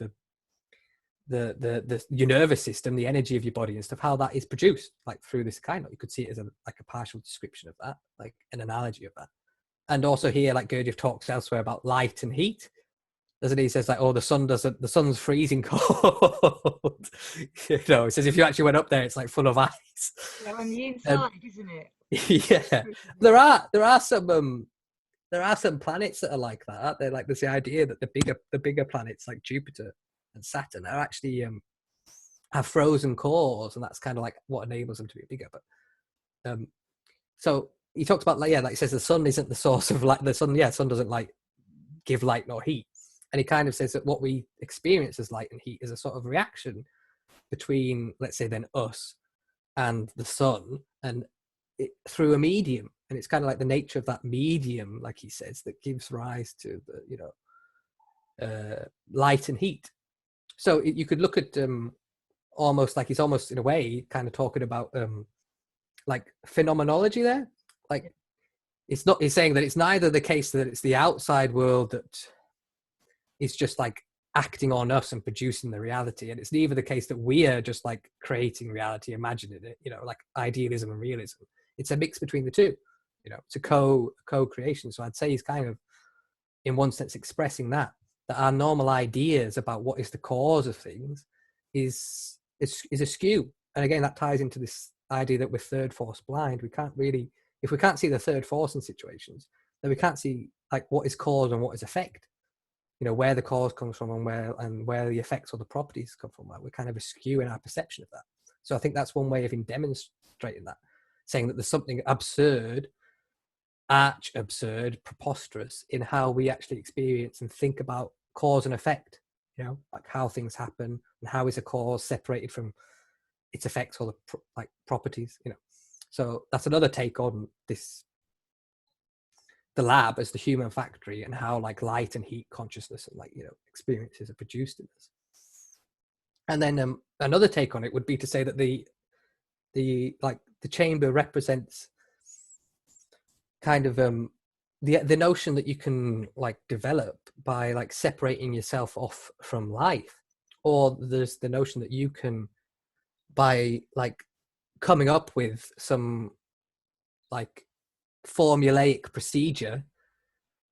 your nervous system, the energy of your body and stuff, how that is produced, like through this kind of, you could see it as like a partial description of that, like an analogy of that. And also here, like Gurdjieff talks elsewhere about light and heat, doesn't he? He says like, oh, the sun's freezing cold. You know, he says if you actually went up there, it's like full of ice. Yeah, on the inside, isn't it? Yeah, there are some planets that are like that. They're like, there's the idea that the bigger planets like Jupiter and Saturn are actually have frozen cores, and that's kind of like what enables them to be bigger. But so he talks about like he says the sun isn't the source of light. The sun doesn't like give light nor heat, and he kind of says that what we experience as light and heat is a sort of reaction between, let's say, then us and the sun, and through a medium. And it's kind of like the nature of that medium, like he says, that gives rise to the, you know, light and heat. So you could look at almost like he's almost in a way kind of talking about like phenomenology there. Like it's not, he's saying that it's neither the case that it's the outside world that is just like acting on us and producing the reality, and it's neither the case that we are just like creating reality, imagining it, you know, like idealism and realism. It's a mix between the two, you know. It's a co-creation. So I'd say he's kind of, in one sense, expressing that our normal ideas about what is the cause of things is askew. And again, that ties into this idea that we're third force blind. We can't really, if we can't see the third force in situations, then we can't see like what is cause and what is effect. You know, where the cause comes from and where the effects or the properties come from. Like we're kind of askew in our perception of that. So I think that's one way of him demonstrating that, saying that there's something absurd, arch absurd, preposterous in how we actually experience and think about cause and effect, you know, like how things happen and how is a cause separated from its effects or the like properties, you know. So that's another take on this, the lab as the human factory, and how like light and heat consciousness and like, you know, experiences are produced in this. And then another take on it would be to say that the chamber represents kind of the notion that you can like develop by like separating yourself off from life, or there's the notion that you can, by like coming up with some like formulaic procedure,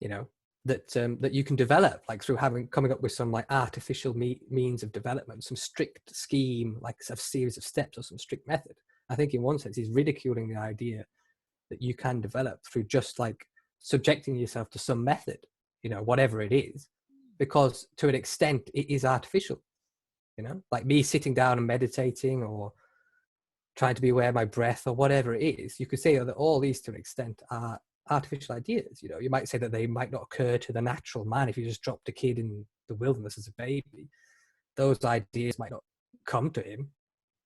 you know, that that you can develop like through coming up with some like artificial means of development, some strict scheme, like a series of steps or some strict method. I think in one sense he's ridiculing the idea that you can develop through just like subjecting yourself to some method, you know, whatever it is, because to an extent it is artificial, you know, like me sitting down and meditating or trying to be aware of my breath or whatever it is. You could say that all these to an extent are artificial ideas. You know, you might say that they might not occur to the natural man. If you just dropped a kid in the wilderness as a baby, those ideas might not come to him,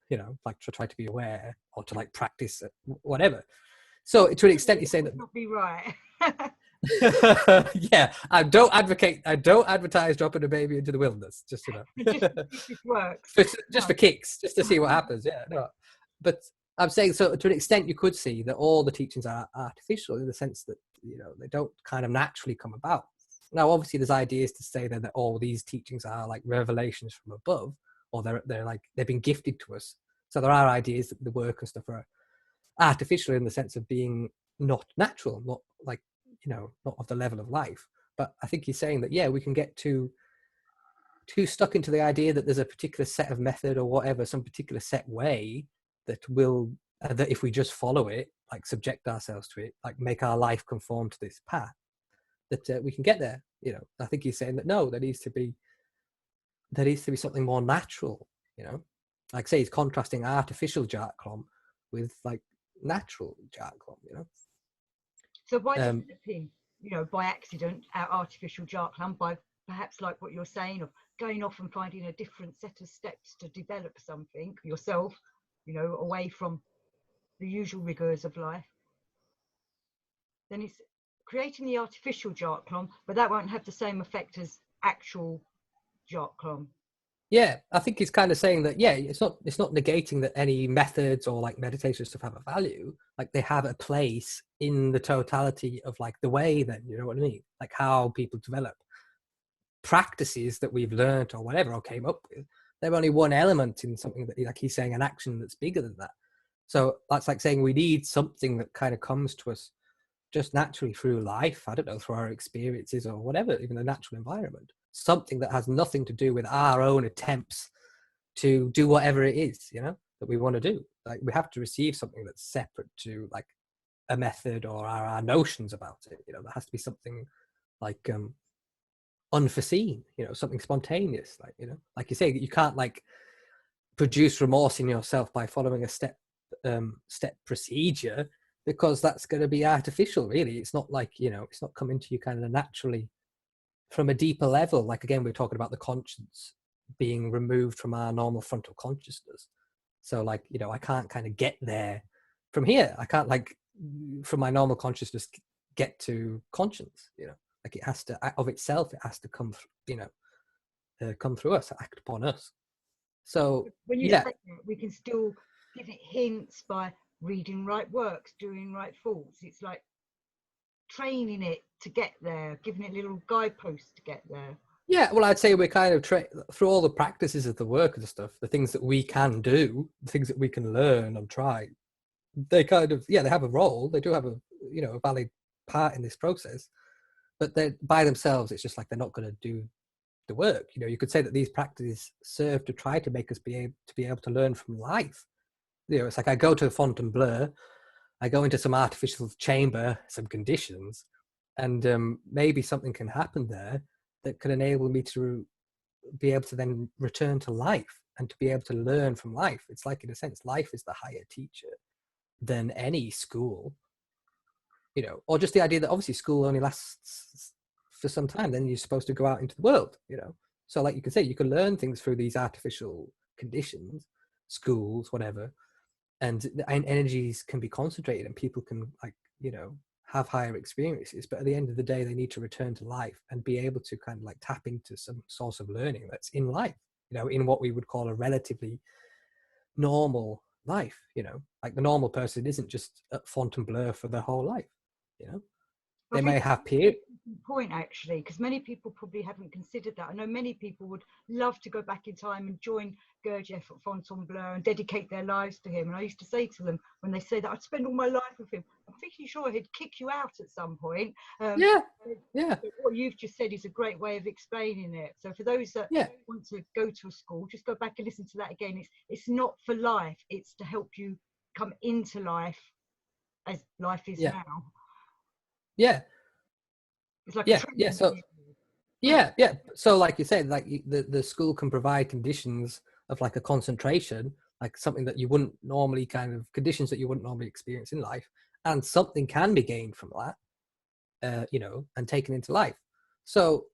you know, like to try to be aware or to like practice whatever. So to an extent, you're saying that not be right. yeah, I don't advertise dropping a baby into the wilderness, just, you know, it works just for kicks, just to see what happens. Yeah, no, but I'm saying, so to an extent you could see that all the teachings are artificial in the sense that, you know, they don't kind of naturally come about. Now obviously there's ideas to say that all these teachings are like revelations from above, or they're like they've been gifted to us. So there are ideas that the work and stuff are artificial in the sense of being not natural, not like, you know, not of the level of life. But I think he's saying that, yeah, we can get too stuck into the idea that there's a particular set of method or whatever, some particular set way that will that if we just follow it, like subject ourselves to it, like make our life conform to this path, that we can get there. You know, I think he's saying that no, there needs to be something more natural, you know. Like say he's contrasting artificial Djartklom with like natural Djartklom, you know. So by developing, by accident, our artificial Djartklom, by perhaps like what you're saying of going off and finding a different set of steps to develop something yourself, away from the usual rigors of life, then it's creating the artificial Djartklom, but that won't have the same effect as actual Djartklom. Yeah, I think he's kind of saying that, yeah, it's not negating that any methods or like meditation stuff have a value. Like they have a place in the totality of like the way, then, you know what I mean? Like how people develop practices that we've learned or whatever or came up with. They're only one element in something that, like he's saying, an action that's bigger than that. So that's like saying we need something that kind of comes to us just naturally through life. I don't know, through our experiences or whatever, even the natural environment. Something that has nothing to do with our own attempts to do whatever it is, that we want to do. Like we have to receive something that's separate to like a method or our notions about it. There has to be something like unforeseen, something spontaneous. Like you say, you can't like produce remorse in yourself by following a step procedure, because that's going to be artificial. Really, it's not like it's not coming to you kind of naturally from a deeper level. Like again, we're talking about the conscience being removed from our normal frontal consciousness. So like I can't kind of get there from here. I can't like from my normal consciousness get to conscience. Like it has to of itself. It has to come come through us, act upon us. So when you say that, we can still give it hints by reading right works, doing right thoughts. It's like training it to get there, giving it little guideposts to get there. Yeah, well, I'd say we're kind of through all the practices of the work and stuff, the things that we can do, the things that we can learn and try. They kind of, they have a role. They do have a valid part in this process, but they by themselves, it's just like they're not going to do the work. You could say that these practices serve to try to make us be able to learn from life. It's like I go to Fontainebleau, I go into some artificial chamber, some conditions, and maybe something can happen there that can enable me to be able to then return to life and to be able to learn from life. It's like, in a sense, life is the higher teacher than any school, or just the idea that obviously school only lasts for some time, then you're supposed to go out into the world, So like you could say, you can learn things through these artificial conditions, schools, whatever, and energies can be concentrated and people can like, have higher experiences. But at the end of the day, they need to return to life and be able to kind of like tap into some source of learning that's in life, in what we would call a relatively normal life. Like the normal person isn't just at Fontainebleau for their whole life. They may have periods. Point actually, because many people probably haven't considered that. I know many people would love to go back in time and join Gurdjieff at Fontainebleau and dedicate their lives to him. And I used to say to them when they say that I'd spend all my life with him, I'm pretty sure he'd kick you out at some point. Yeah. What you've just said is a great way of explaining it. So for those that want to go to a school, just go back and listen to that again. It's not for life. It's to help you come into life as life is now. Yeah. It's like So like you said, like the school can provide conditions of like a concentration, like something that you wouldn't normally conditions that you wouldn't normally experience in life, and something can be gained from that, and taken into life. So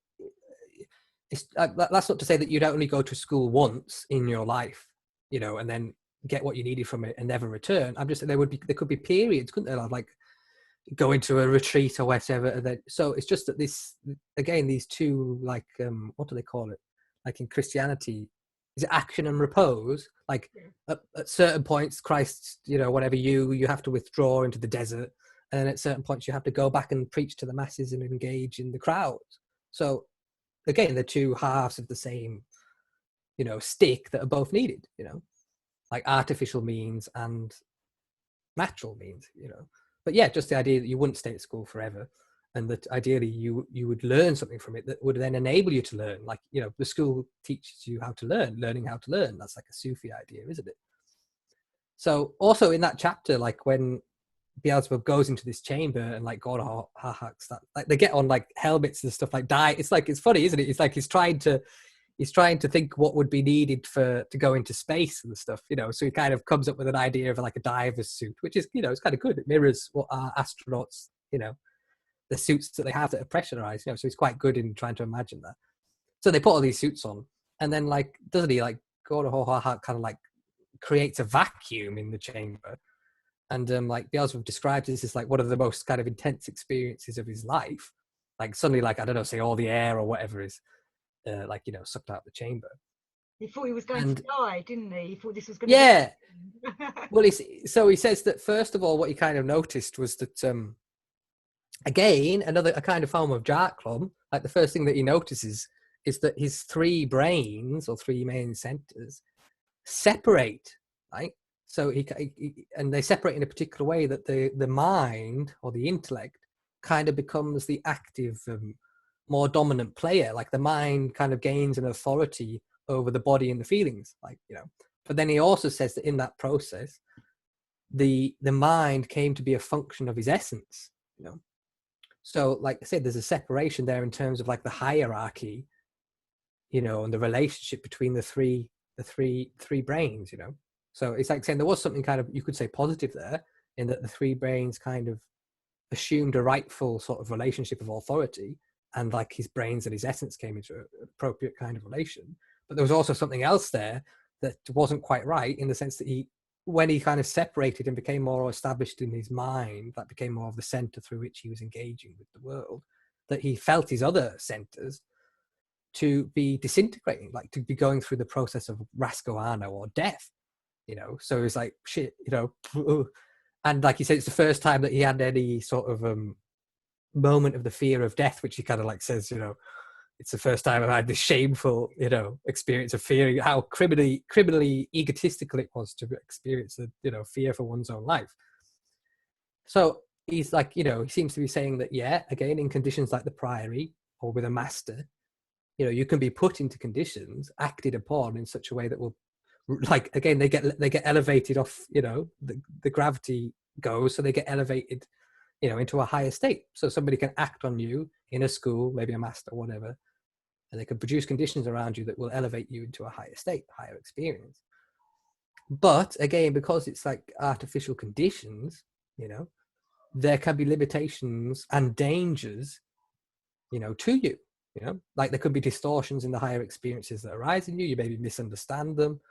it's that's not to say that you'd only go to school once in your life, and then get what you needed from it and never return. I'm just saying there could be periods, couldn't there, of like going to a retreat or whatever. So it's just that these two, like, what do they call it? Like in Christianity, is it action and repose? Like at certain points, Christ, whatever you have to withdraw into the desert. And then at certain points, you have to go back and preach to the masses and engage in the crowd. So again, the two halves of the same, stick that are both needed, like artificial means and natural means, But yeah, just the idea that you wouldn't stay at school forever, and that ideally you would learn something from it that would then enable you to learn. Like, the school teaches you how to learning how to learn. That's like a Sufi idea, isn't it? So also in that chapter, like when Beelzebub goes into this chamber and like God hacks that, like they get on like helmets and stuff, like die. It's like, it's funny, isn't it? It's like he's trying to think what would be needed to go into space and stuff, so he kind of comes up with an idea of like a diver's suit, which is, it's kind of good. It mirrors what our astronauts, the suits that they have that are pressurized, you know, so he's quite good in trying to imagine that. So they put all these suits on, and then like, doesn't he, like, Gurdjieff kind of like creates a vacuum in the chamber, and like Beelzebub describes this as like one of the most kind of intense experiences of his life. Like suddenly, like, I don't know, say all the air or whatever is like, you know, sucked out of the chamber. He thought he was going to die, didn't he? He thought this was going to be... Well, so he says that first of all, what he kind of noticed was that again, a kind of form of Djartklom. Like the first thing that he notices is that his three brains, or three main centers, separate, right? So and they separate in a particular way that the mind, or the intellect, kind of becomes the active, more dominant player. Like the mind kind of gains an authority over the body and the feelings, like, you know. But then he also says that in that process, the mind came to be a function of his essence, you know. So, like I said, there's a separation there in terms of like the hierarchy, you know, and the relationship between the three brains, you know. So it's like saying there was something kind of, you could say, positive there, in that the three brains kind of assumed a rightful sort of relationship of authority, and like his brains and his essence came into an appropriate kind of relation. But there was also something else there that wasn't quite right, in the sense that when he kind of separated and became more established in his mind, that became more of the center through which he was engaging with the world, that he felt his other centers to be disintegrating, like to be going through the process of Rascoano, or death, you know. So it's like, shit, you know. And like he said, it's the first time that he had any sort of moment of the fear of death, which he kind of like says, you know, it's the first time I've had this shameful, you know, experience of fearing, how criminally egotistical it was to experience the, you know, fear for one's own life. So he's like, you know, he seems to be saying that, yeah, again, in conditions like the priory, or with a master, you know, you can be put into conditions, acted upon in such a way that will, like, again, they get elevated off, you know, the gravity goes, so they get elevated, you know, into a higher state. So somebody can act on you in a school, maybe a master, whatever, and they can produce conditions around you that will elevate you into a higher state, higher experience. But again, because it's like artificial conditions, you know, there can be limitations and dangers, you know, to you, you know, like there could be distortions in the higher experiences that arise in you. You maybe misunderstand them,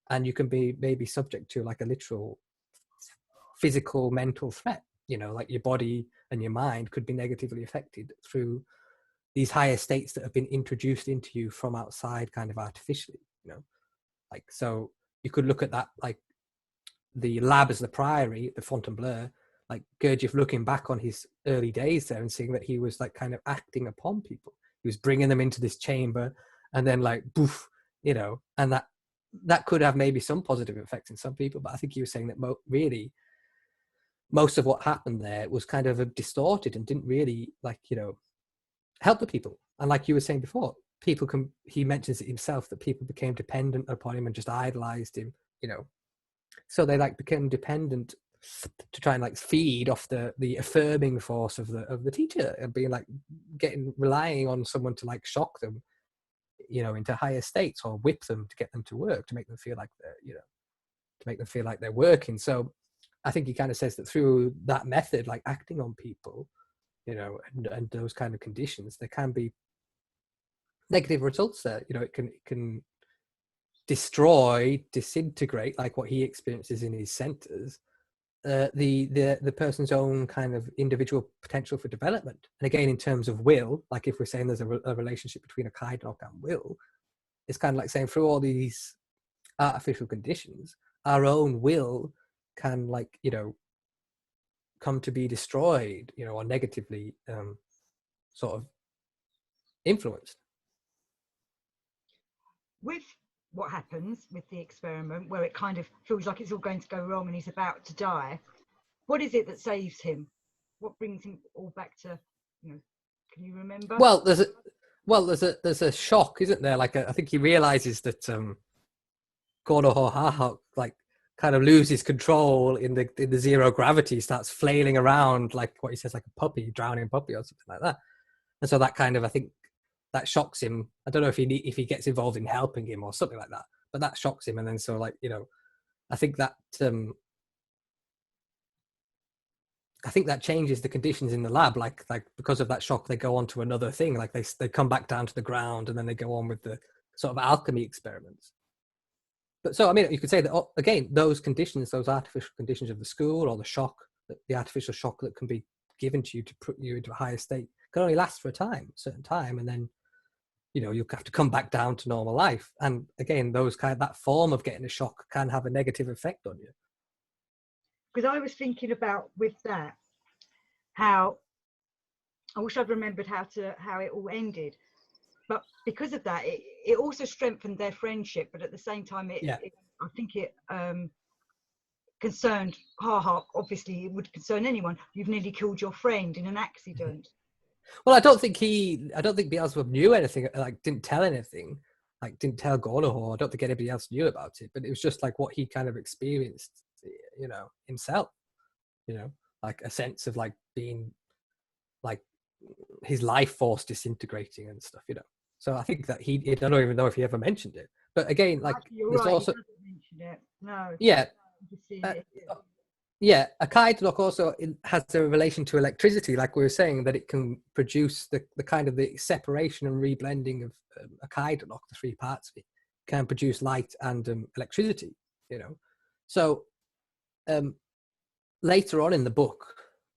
and you can be maybe subject to like a literal physical, mental threat, you know, like your body and your mind could be negatively affected through these higher states that have been introduced into you from outside, kind of artificially, you know. Like, so you could look at that, like the lab as the priory, the Fontainebleau, like Gurdjieff looking back on his early days there and seeing that he was like kind of acting upon people. He was bringing them into this chamber, and then like, boof, you know, and that could have maybe some positive effects in some people. But I think he was saying that really most of what happened there was kind of distorted and didn't really, like, you know, help the people. And like you were saying before, he mentions it himself, that people became dependent upon him and just idolized him, you know. So they like became dependent to try and like feed off the affirming force of the teacher, and being like relying on someone to like shock them, you know, into higher states, or whip them to get them to work, to make them feel like they're, you know, to make them feel like they're working. So I think he kind of says that through that method, like acting on people, you know, and those kind of conditions, there can be negative results there. You know, it can destroy, disintegrate, like what he experiences in his centers, the person's own kind of individual potential for development. And again, in terms of will, like if we're saying there's a relationship between a kaidok and will, it's kind of like saying through all these artificial conditions, our own will can, like, you know, come to be destroyed, you know, or negatively sort of influenced. With what happens with the experiment, where it kind of feels like it's all going to go wrong and he's about to die, what is it that saves him? What brings him all back to, you know, can you remember? Well, there's a shock, isn't there? Like I think he realizes that Gurdjieff like kind of loses control in the zero gravity, starts flailing around like what he says, like a puppy, drowning puppy or something like that. And so that kind of, I think that shocks him. I don't know if he gets involved in helping him or something like that, but that shocks him. And then so, like, you know, I think that I think that changes the conditions in the lab. Like because of that shock, they go on to another thing. Like they come back down to the ground, and then they go on with the sort of alchemy experiments. But so, I mean, you could say that, again, those conditions, those artificial conditions of the school or the shock, the artificial shock that can be given to you to put you into a higher state, can only last for a certain time. And then, you'll have to come back down to normal life. And again, that form of getting a shock can have a negative effect on you. Because I was thinking about with that, how I wish I'd remembered how it all ended. But because of that, it also strengthened their friendship. But at the same time, I think it concerned obviously it would concern anyone. You've nearly killed your friend in an accident. Well, I don't think Beelzebub knew anything, like didn't tell anything, like didn't tell Gurdjieff. I don't think anybody else knew about it, but it was just like what he kind of experienced, himself, like a sense of like being like his life force disintegrating and stuff, So I think that I don't even know if he ever mentioned it. But again, like there's right, also, he hasn't mentioned it. No. Yeah, a Kaidlock also has a relation to electricity, like we were saying, that it can produce the kind of the separation and reblending of a Kaidlock, the three parts of it, can produce light and electricity, So later on in the book,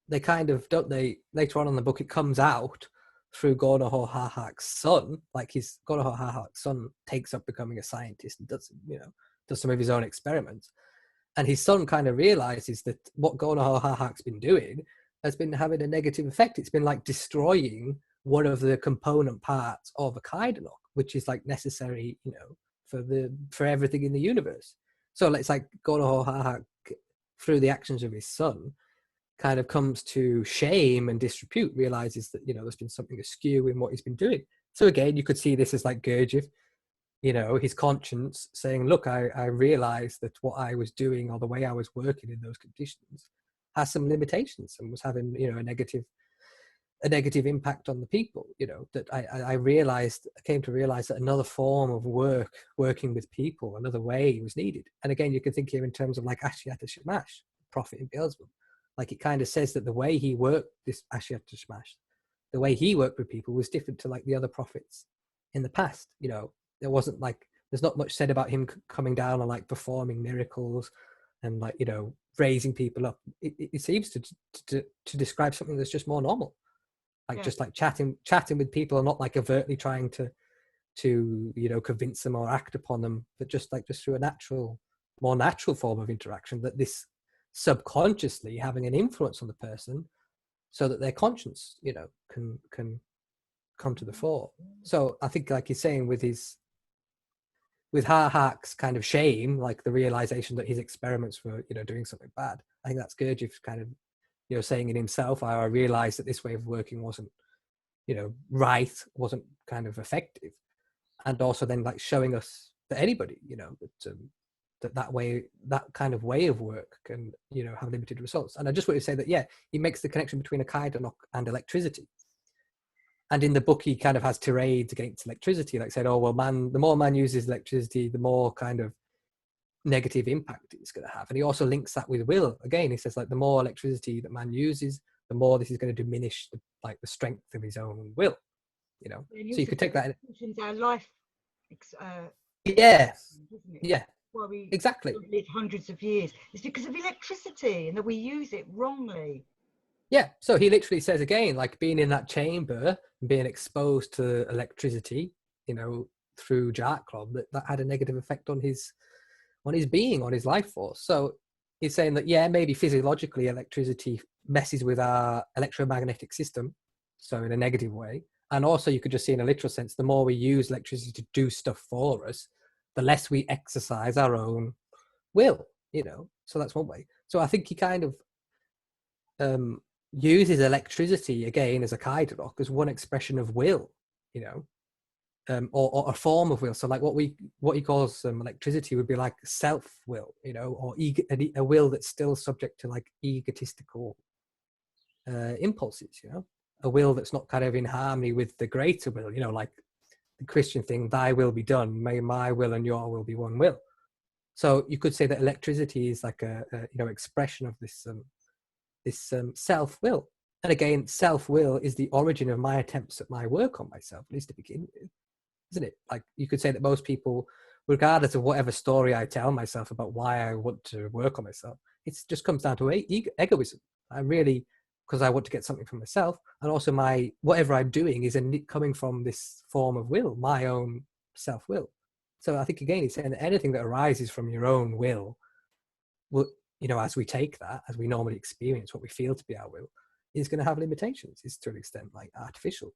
later on in the book, it comes out through Gurdjieff's son, like Gurdjieff's son takes up becoming a scientist and does some of his own experiments. And his son kind of realizes that what Gurdjieff's been doing has been having a negative effect. It's been like destroying one of the component parts of a Kaidlock, which is like necessary, for everything in the universe. So it's like Gurdjieff, through the actions of his son, kind of comes to shame and disrepute, realizes that, there's been something askew in what he's been doing. So again, you could see this as like Gurdjieff, his conscience saying, look, I realized that what I was doing or the way I was working in those conditions has some limitations and was having, a negative impact on the people, that I came to realize that another form of working with people, another way was needed. And again, you can think here in terms of like Ashiata Shamash, prophet in Beelzebub. Like it kind of says that the way he worked, this Ashiata Shamash, the way he worked with people was different to like the other prophets in the past. There wasn't like, there's not much said about him coming down and like performing miracles and like, raising people up. It seems to describe something that's just more normal. Like just like chatting with people and not like overtly trying to convince them or act upon them, but just through a more natural form of interaction, that this subconsciously having an influence on the person so that their conscience, can come to the fore. So I think like he's saying with Harhak's kind of shame, like the realization that his experiments were, doing something bad. I think that's Gurdjieff's kind of, saying in himself, I realized that this way of working wasn't, right, wasn't kind of effective. And also then like showing us that anybody, that kind of way of work can, have limited results. And I just want to say that, he makes the connection between a Kaidlock and electricity. And in the book, he kind of has tirades against electricity, like said, oh, well, the more man uses electricity, the more kind of negative impact it's going to have. And he also links that with will. Again, he says like the more electricity that man uses, the more this is going to diminish the strength of his own will, So you could take that. Our life. Yeah. Why we exactly live hundreds of years. It's because of electricity and that we use it wrongly. Yeah, so he literally says again, like being in that chamber and being exposed to electricity, through Djartklom, that had a negative effect on his being, on his life force. So he's saying that, maybe physiologically electricity messes with our electromagnetic system, so in a negative way. And also you could just see in a literal sense, the more we use electricity to do stuff for us, the less we exercise our own will, So that's one way. So I think he kind of uses electricity again as a Kaidlock, as one expression of will, or a form of will. So like what he calls electricity would be like self-will, or a will that's still subject to like egotistical impulses, a will that's not kind of in harmony with the greater will, like the Christian thing, thy will be done, may my will and your will be one will. So you could say that electricity is like a expression of this this self-will. And again, self-will is the origin of my attempts at my work on myself, at least to begin with, isn't it? Like you could say that most people, regardless of whatever story I tell myself about why I want to work on myself, it just comes down to egoism. I really, because I want to get something from myself, and also my whatever I'm doing is coming from this form of will, my own self-will. So I think again, he's saying that anything that arises from your own will, as we take that, as we normally experience what we feel to be our will, is going to have limitations. It's to an extent like artificial.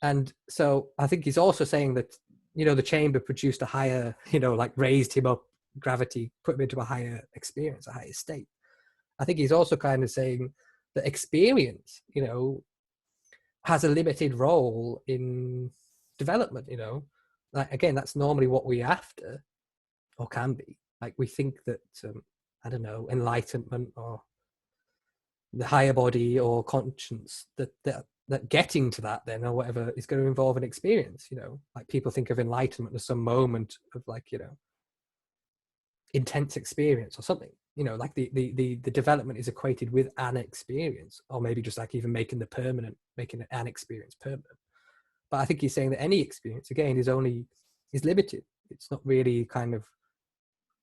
And so I think he's also saying that, the chamber produced a higher, like raised him up, gravity put him into a higher experience, a higher state. I think he's also kind of saying that experience, has a limited role in development, like again, that's normally what we're after, or can be. Like we think that, I don't know, enlightenment or the higher body or conscience, that getting to that then or whatever is going to involve an experience, like people think of enlightenment as some moment of like, intense experience or something, like the development is equated with an experience, or maybe just like even making an experience permanent. But I think he's saying that any experience again is limited. It's not really kind of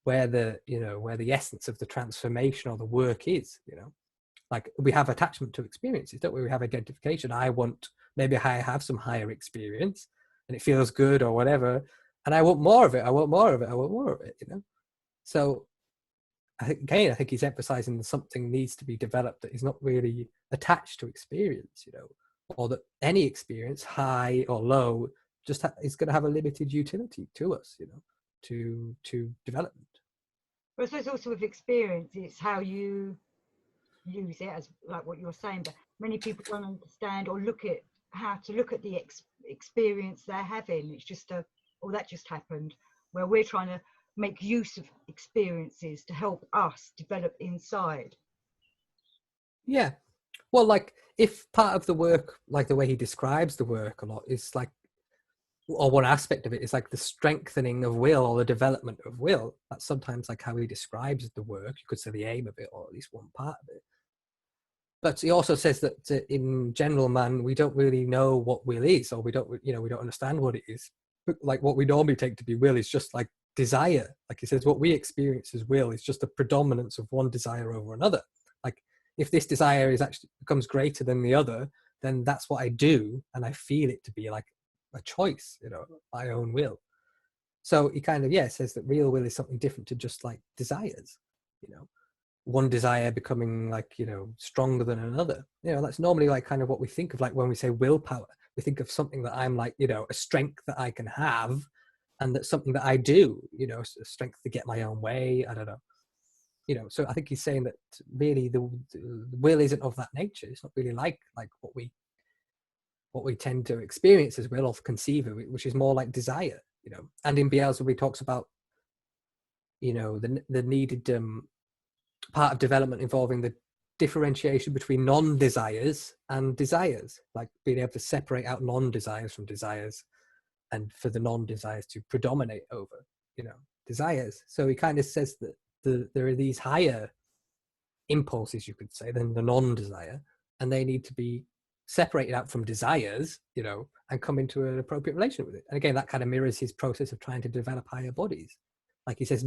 where the essence of the transformation or the work is, like we have attachment to experiences, don't we? We have identification. Maybe I have some higher experience and it feels good or whatever, and I want more of it. So I think he's emphasizing that something needs to be developed that is not really attached to experience, or that any experience, high or low, just is going to have a limited utility to us, to development. But I suppose also with experience, it's how you use it, as like what you were saying. But many people don't understand or look at how to look at the experience they're having. It's just that just happened, where we're trying to make use of experiences to help us develop inside. Yeah. Well, like if part of the work, like the way he describes the work a lot, is like, or one aspect of it is like the strengthening of will or the development of will. That's sometimes like how he describes the work. You could say the aim of it, or at least one part of it. But he also says that in general, man, we don't really know what will is, or we don't understand what it is. But like what we normally take to be will is just like desire. Like he says, what we experience as will is just a predominance of one desire over another. Like if this desire is actually becomes greater than the other, then that's what I do, and I feel it to be like a choice, my own will. So he kind of says that real will is something different to just like desires, one desire becoming like stronger than another. That's normally like kind of what we think of, like when we say willpower, we think of something that I'm like a strength that I can have, and that's something that I do, a strength to get my own way. I don't know, so I think he's saying that really the will isn't of that nature. It's not really like what we tend to experience as will or conceive of it, which is more like desire, and in Beelzebub he talks about the needed part of development involving the differentiation between non-desires and desires, like being able to separate out non-desires from desires, and for the non-desires to predominate over desires. So he kind of says that there are these higher impulses, you could say, than the non-desire, and they need to be separated out from desires, and come into an appropriate relation with it. And again, that kind of mirrors his process of trying to develop higher bodies. Like he says,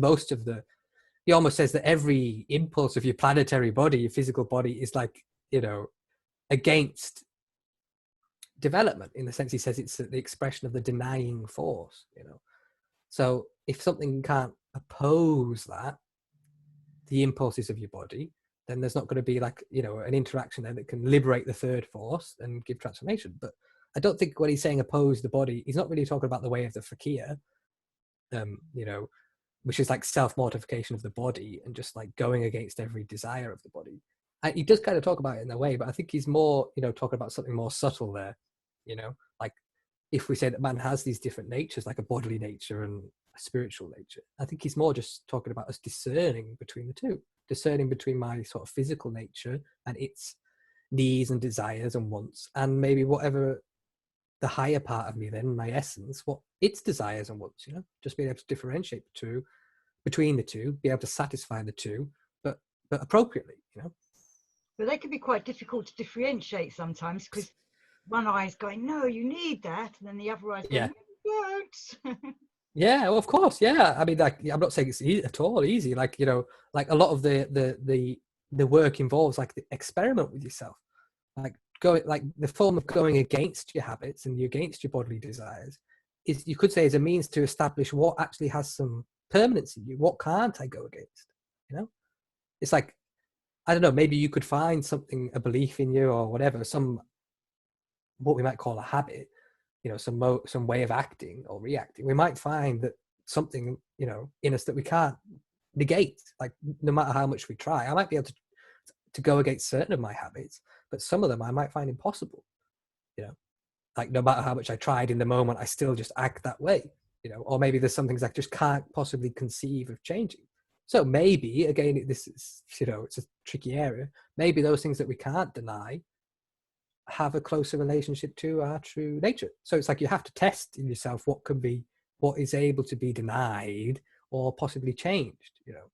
he almost says that every impulse of your planetary body, your physical body, is like, against development, in the sense he says it's the expression of the denying force, So if something can't oppose that, the impulses of your body, then there's not going to be like, an interaction there that can liberate the third force and give transformation. But I don't think when he's saying oppose the body, he's not really talking about the way of the fakir, which is like self-mortification of the body and just like going against every desire of the body. And he does kind of talk about it in a way, but I think he's more, talking about something more subtle there, like if we say that man has these different natures, like a bodily nature and a spiritual nature, I think he's more just talking about us discerning between the two, discerning between my sort of physical nature and its needs and desires and wants, and maybe whatever the higher part of me, then my essence, what its desires and wants, just being able to differentiate between the two, be able to satisfy the two, but appropriately, But they can be quite difficult to differentiate sometimes, because one eye is going, no, you need that, and then the other eye is going, Yeah. no, you don't. Yeah, well, of course. Yeah. I mean, like, I'm not saying it's at all easy. Like, you know, like a lot of the work involves like the experiment with yourself, like going, like the form of going against your habits and against your bodily desires is, you could say, is a means to establish what actually has some permanence in you. What can't I go against? You know, it's like, I don't know, maybe you could find something, a belief in you or whatever, some, what we might call a habit, you know, some way of acting or reacting. We might find that something, you know, in us that we can't negate, like no matter how much we try. I might be able to go against certain of my habits, but some of them I might find impossible, you know, like no matter how much I tried in the moment, I still just act that way, you know, or maybe there's some things I just can't possibly conceive of changing. So maybe, again, this is, you know, it's a tricky area. Maybe those things that we can't deny have a closer relationship to our true nature. So it's like you have to test in yourself what is able to be denied or possibly changed, you know.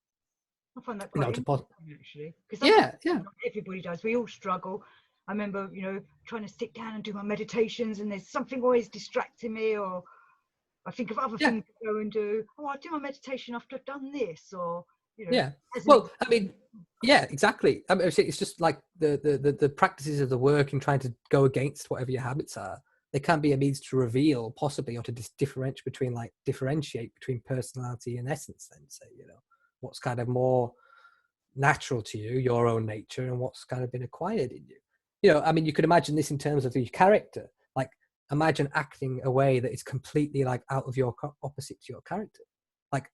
I find that You know, quite interesting, actually, because I think yeah. not everybody does. We all struggle. I remember, you know, trying to sit down and do my meditations, and there's something always distracting me, or I think of other Yeah, things to go and do. Oh, I'll do my meditation after I've done this, or, you know, yeah. as an Well, I mean, yeah, exactly. I mean, it's just like the practices of the work and trying to go against whatever your habits are. They can be a means to reveal, possibly, or to differentiate between personality and essence. Then say, you know, what's kind of more natural to you, your own nature, and what's kind of been acquired in you. You know, I mean, you could imagine this in terms of your character. Like, imagine acting a way that is completely like out of your opposite to your character. Like,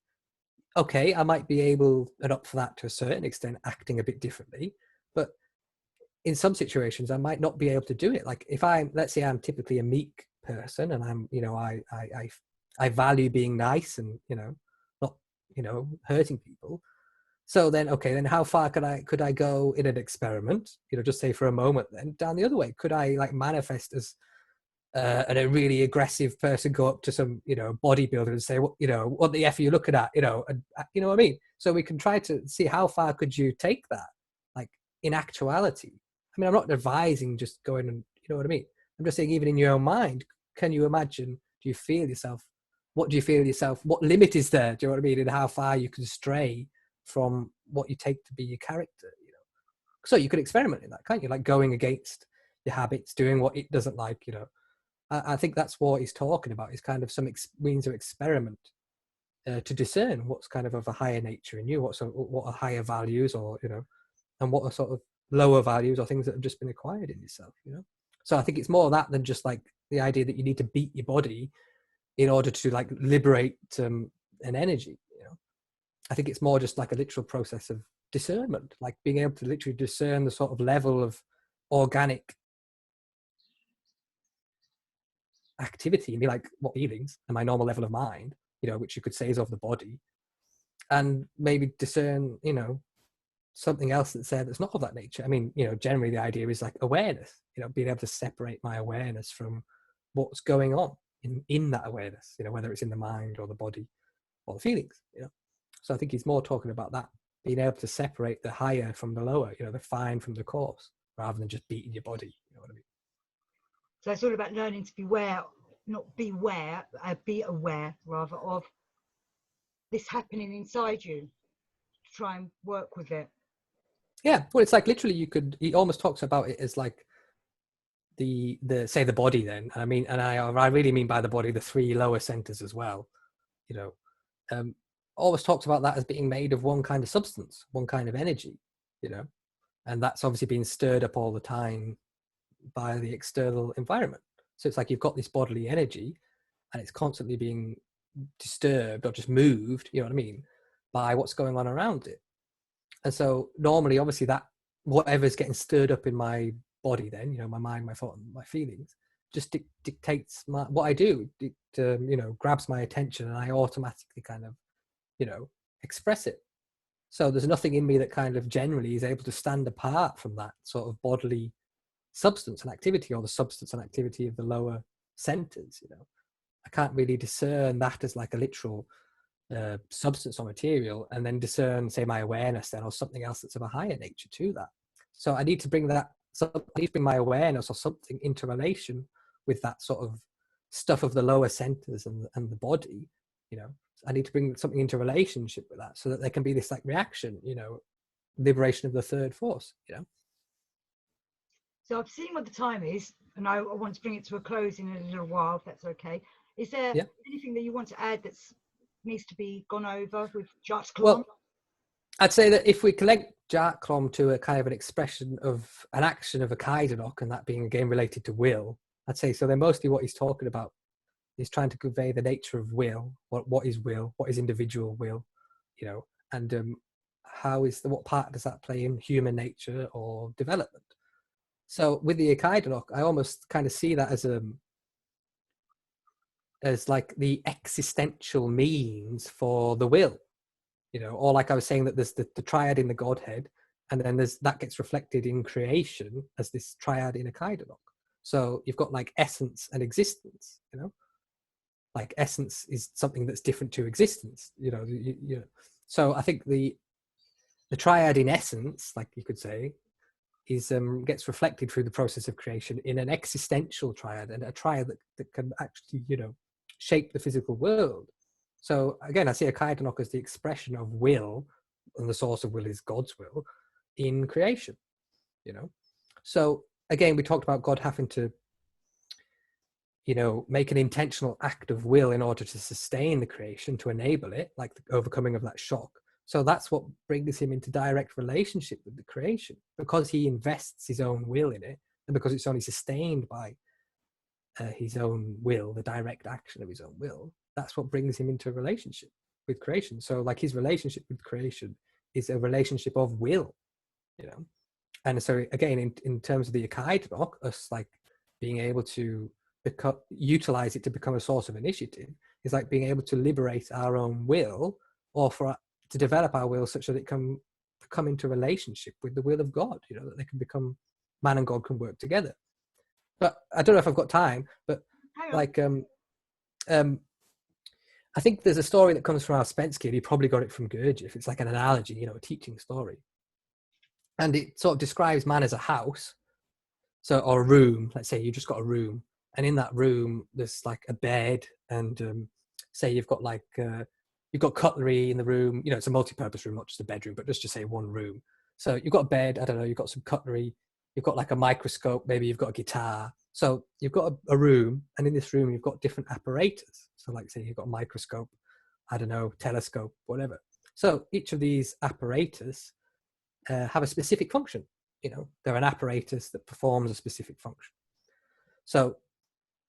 okay, I might be able and up for that to a certain extent, acting a bit differently, but in some situations, I might not be able to do it. Like, if let's say I'm typically a meek person, and I'm, you know, I value being nice and, you know, not, you know, hurting people. So then, okay, then how far could I go in an experiment? You know, just say for a moment, then down the other way, could I like manifest as and a really aggressive person go up to some, you know, bodybuilder and say, what, you know, what the F are you looking at? You know, and you know what I mean? So we can try to see how far could you take that, like in actuality. I mean, I'm not advising just going and, you know what I mean? I'm just saying, even in your own mind, can you imagine, do you feel yourself? What do you feel yourself? What limit is there? Do you know what I mean? And how far you can stray from what you take to be your character, you know? So you could experiment in that, can't you? Like going against your habits, doing what it doesn't like, you know? I think that's what he's talking about, is kind of some means of experiment to discern what's kind of a higher nature in you, what are higher values, or, you know, and what are sort of lower values or things that have just been acquired in yourself, you know. So I think it's more of that than just like the idea that you need to beat your body in order to like liberate an energy, you know. I think it's more just like a literal process of discernment, like being able to literally discern the sort of level of organic activity and be like, what feelings and my normal level of mind, you know, which you could say is of the body, and maybe discern, you know, something else that's there that's not of that nature. I mean, you know, generally the idea is like awareness, you know, being able to separate my awareness from what's going on in that awareness, you know, whether it's in the mind or the body or the feelings, you know. So I think he's more talking about that, being able to separate the higher from the lower, you know, the fine from the coarse, rather than just beating your body, you know what I mean? so it's all about learning to beware, not beware, be aware rather of this happening inside you, to try and work with it. Yeah, well, it's like literally he almost talks about it as like the say the body then. I mean, and I really mean by the body the three lower centers as well, you know. Always talks about that as being made of one kind of substance, one kind of energy, you know, and that's obviously being stirred up all the time by the external environment. So it's like you've got this bodily energy and it's constantly being disturbed or just moved, you know what I mean, by what's going on around it. And so normally, obviously, that whatever's getting stirred up in my body, then, you know, my mind, my thought, my feelings, just dictates what I do. It, you know, grabs my attention, and I automatically kind of, you know, express it. So there's nothing in me that kind of generally is able to stand apart from that sort of bodily substance and activity, or the substance and activity of the lower centers. You know, I can't really discern that as like a literal substance or material, and then discern, say, my awareness then, or something else that's of a higher nature to that. So I need to bring that, so I need to bring my awareness or something into relation with that sort of stuff of the lower centers and the body, you know. I need to bring something into relationship with that so that there can be this like reaction, you know, liberation of the third force, you know. So I've seen what the time is, and I want to bring it to a close in a little while, if that's okay. Is there Yeah. anything that you want to add that needs to be gone over with Djartklom? Well, I'd say that if we collect Djartklom to a kind of an expression of an action of a Kaidenok, and that being again related to will, I'd say so. Then mostly what he's talking about is trying to convey the nature of will. What is will? What is individual will? You know, and what part does that play in human nature or development? So with the Kaidenok, I almost kind of see that as like the existential means for the will. You know, or like I was saying, that there's the triad in the Godhead, and then that gets reflected in creation as this triad in a Kaidenok. So you've got like essence and existence, you know, like essence is something that's different to existence, you know. So I think the triad in essence, like you could say, is gets reflected through the process of creation in an existential triad, and a triad that can actually, you know, shape the physical world. So again, I see a Kaidenok as the expression of will, and the source of will is God's will in creation, you know. So again, we talked about God having to, you know, make an intentional act of will in order to sustain the creation, to enable it, like the overcoming of that shock. So that's what brings him into direct relationship with the creation, because he invests his own will in it, and because it's only sustained by his own will, the direct action of his own will. That's what brings him into a relationship with creation. So like his relationship with creation is a relationship of will, you know. And so again, in terms of the Kaidenok, us like being able to utilize it to become a source of initiative is like being able to liberate our own will, or to develop our will such that it can come into relationship with the will of God, you know, that they can become, man and God can work together. But I don't know if I've got time, but like I think there's a story that comes from Ouspensky, and he probably got it from Gurdjieff. It's like an analogy, you know, a teaching story. And it sort of describes man as a house, so, or a room. Let's say you just got a room, and in that room there's like a bed, and say you've got like you've got cutlery in the room. You know, it's a multi-purpose room, not just a bedroom, but just to say one room. So you've got a bed. I don't know. You've got some cutlery. You've got like a microscope. Maybe you've got a guitar. So you've got a room, and in this room you've got different apparatus. So, like say you've got a microscope, I don't know, telescope, whatever. So each of these apparatus have a specific function. You know, they're an apparatus that performs a specific function. So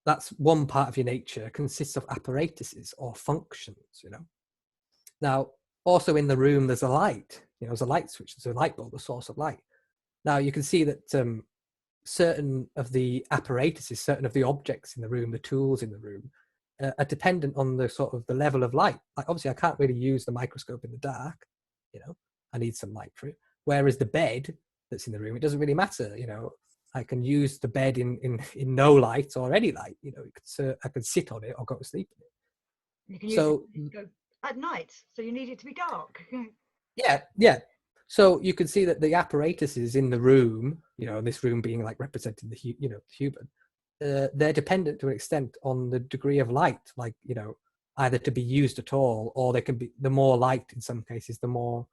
that's one part of your nature, consists of apparatuses or functions, you know. Now, also in the room, there's a light, you know, there's a light switch, there's a light bulb, the source of light. Now, you can see that certain of the apparatuses, certain of the objects in the room, the tools in the room, are dependent on the sort of the level of light. Like, obviously, I can't really use the microscope in the dark, you know, I need some light for it. Whereas the bed that's in the room, it doesn't really matter, you know. I can use the bed in no light or any light, you know. I can sit on it or go to sleep in it. You can use it at night, so you need it to be dark. yeah. So you can see that the apparatuses in the room, you know, this room being like representing the human, they're dependent to an extent on the degree of light, like, you know, either to be used at all, or they can be, the more light in some cases, the more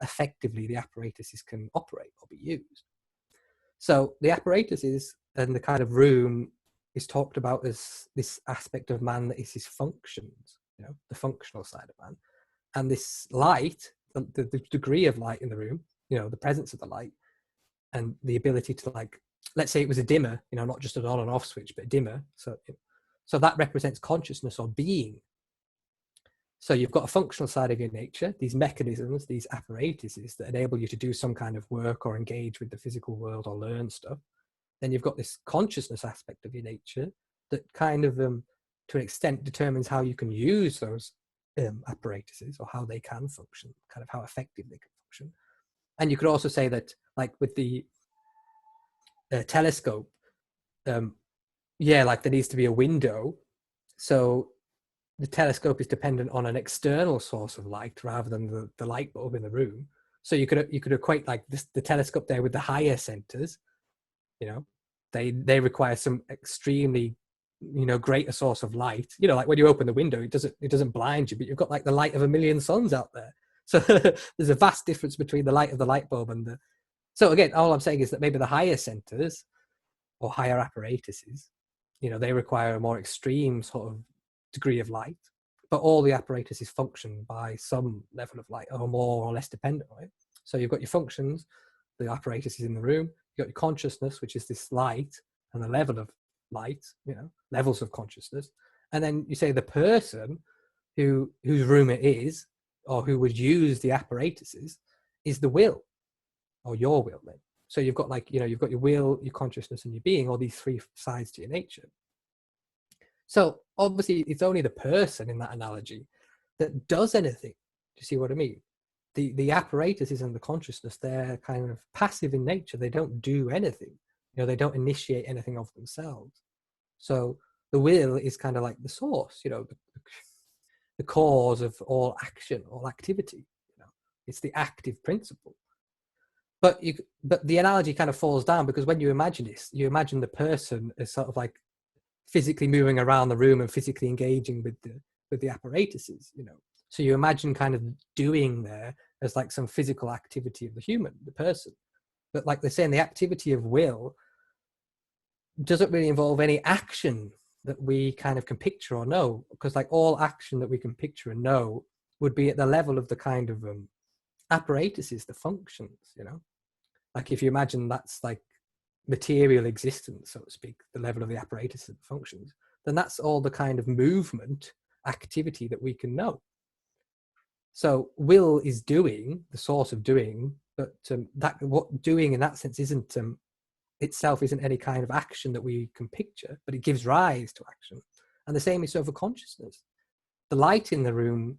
effectively the apparatuses can operate or be used. So the apparatuses and the kind of room is talked about as this aspect of man that is his functions, you know, the functional side of man. And this light, the degree of light in the room, you know, the presence of the light and the ability to, like, let's say it was a dimmer, you know, not just an on and off switch, but a dimmer. So that represents consciousness or being. So you've got a functional side of your nature, these mechanisms, these apparatuses that enable you to do some kind of work or engage with the physical world or learn stuff. Then you've got this consciousness aspect of your nature that kind of, to an extent, determines how you can use those apparatuses or how they can function, kind of how effective they can function. And you could also say that, like with the telescope, like there needs to be a window. So the telescope is dependent on an external source of light rather than the light bulb in the room. So you could equate like this, the telescope there with the higher centers. You know, they require some extremely, greater source of light. Like when you open the window, it doesn't blind you, but you've got like the light of a million suns out there. So there's a vast difference between the light of the light bulb and the. So again, all I'm saying is that maybe the higher centers or higher apparatuses, they require a more extreme sort of degree of light, but all the apparatuses function by some level of light or more or less dependent on it. So you've got your functions, the apparatuses in the room, you've got your consciousness, which is this light and the level of light, levels of consciousness. And then you say the person whose room it is, or who would use the apparatuses, is the will, or your will then. So you've got you've got your will, your consciousness, and your being, all these three sides to your nature. So obviously it's only the person in that analogy that does anything. Do you see what I mean? The apparatuses and the consciousness, they're kind of passive in nature. They don't do anything. They don't initiate anything of themselves. So the will is kind of like the source, the cause of all action, all activity. It's the active principle. But the analogy kind of falls down, because when you imagine this, you imagine the person as sort of like physically moving around the room and physically engaging with the apparatuses, So you imagine kind of doing there as like some physical activity of the human, the person. But like they're saying, the activity of will doesn't really involve any action that we kind of can picture or know, because like all action that we can picture and know would be at the level of the kind of apparatuses, the functions, like if you imagine that's like material existence, so to speak, the level of the apparatus and functions, then that's all the kind of movement activity that we can know. So will is doing, the source of doing, but that what doing in that sense isn't itself isn't any kind of action that we can picture, but it gives rise to action. And the same is so for consciousness. The light in the room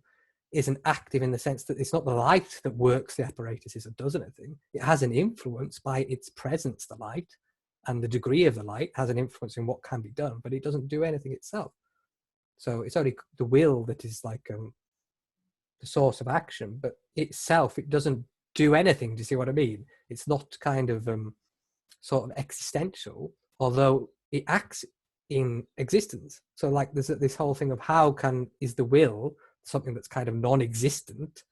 isn't active in the sense that it's not the light that works the apparatuses or does anything. It has an influence by its presence, the light, and the degree of the light has an influence in what can be done, but it doesn't do anything itself. So it's only the will that is like the source of action, but itself, it doesn't do anything. Do you see what I mean? It's not kind of sort of existential, although it acts in existence. So like there's this whole thing of is the will something that's kind of non-existent,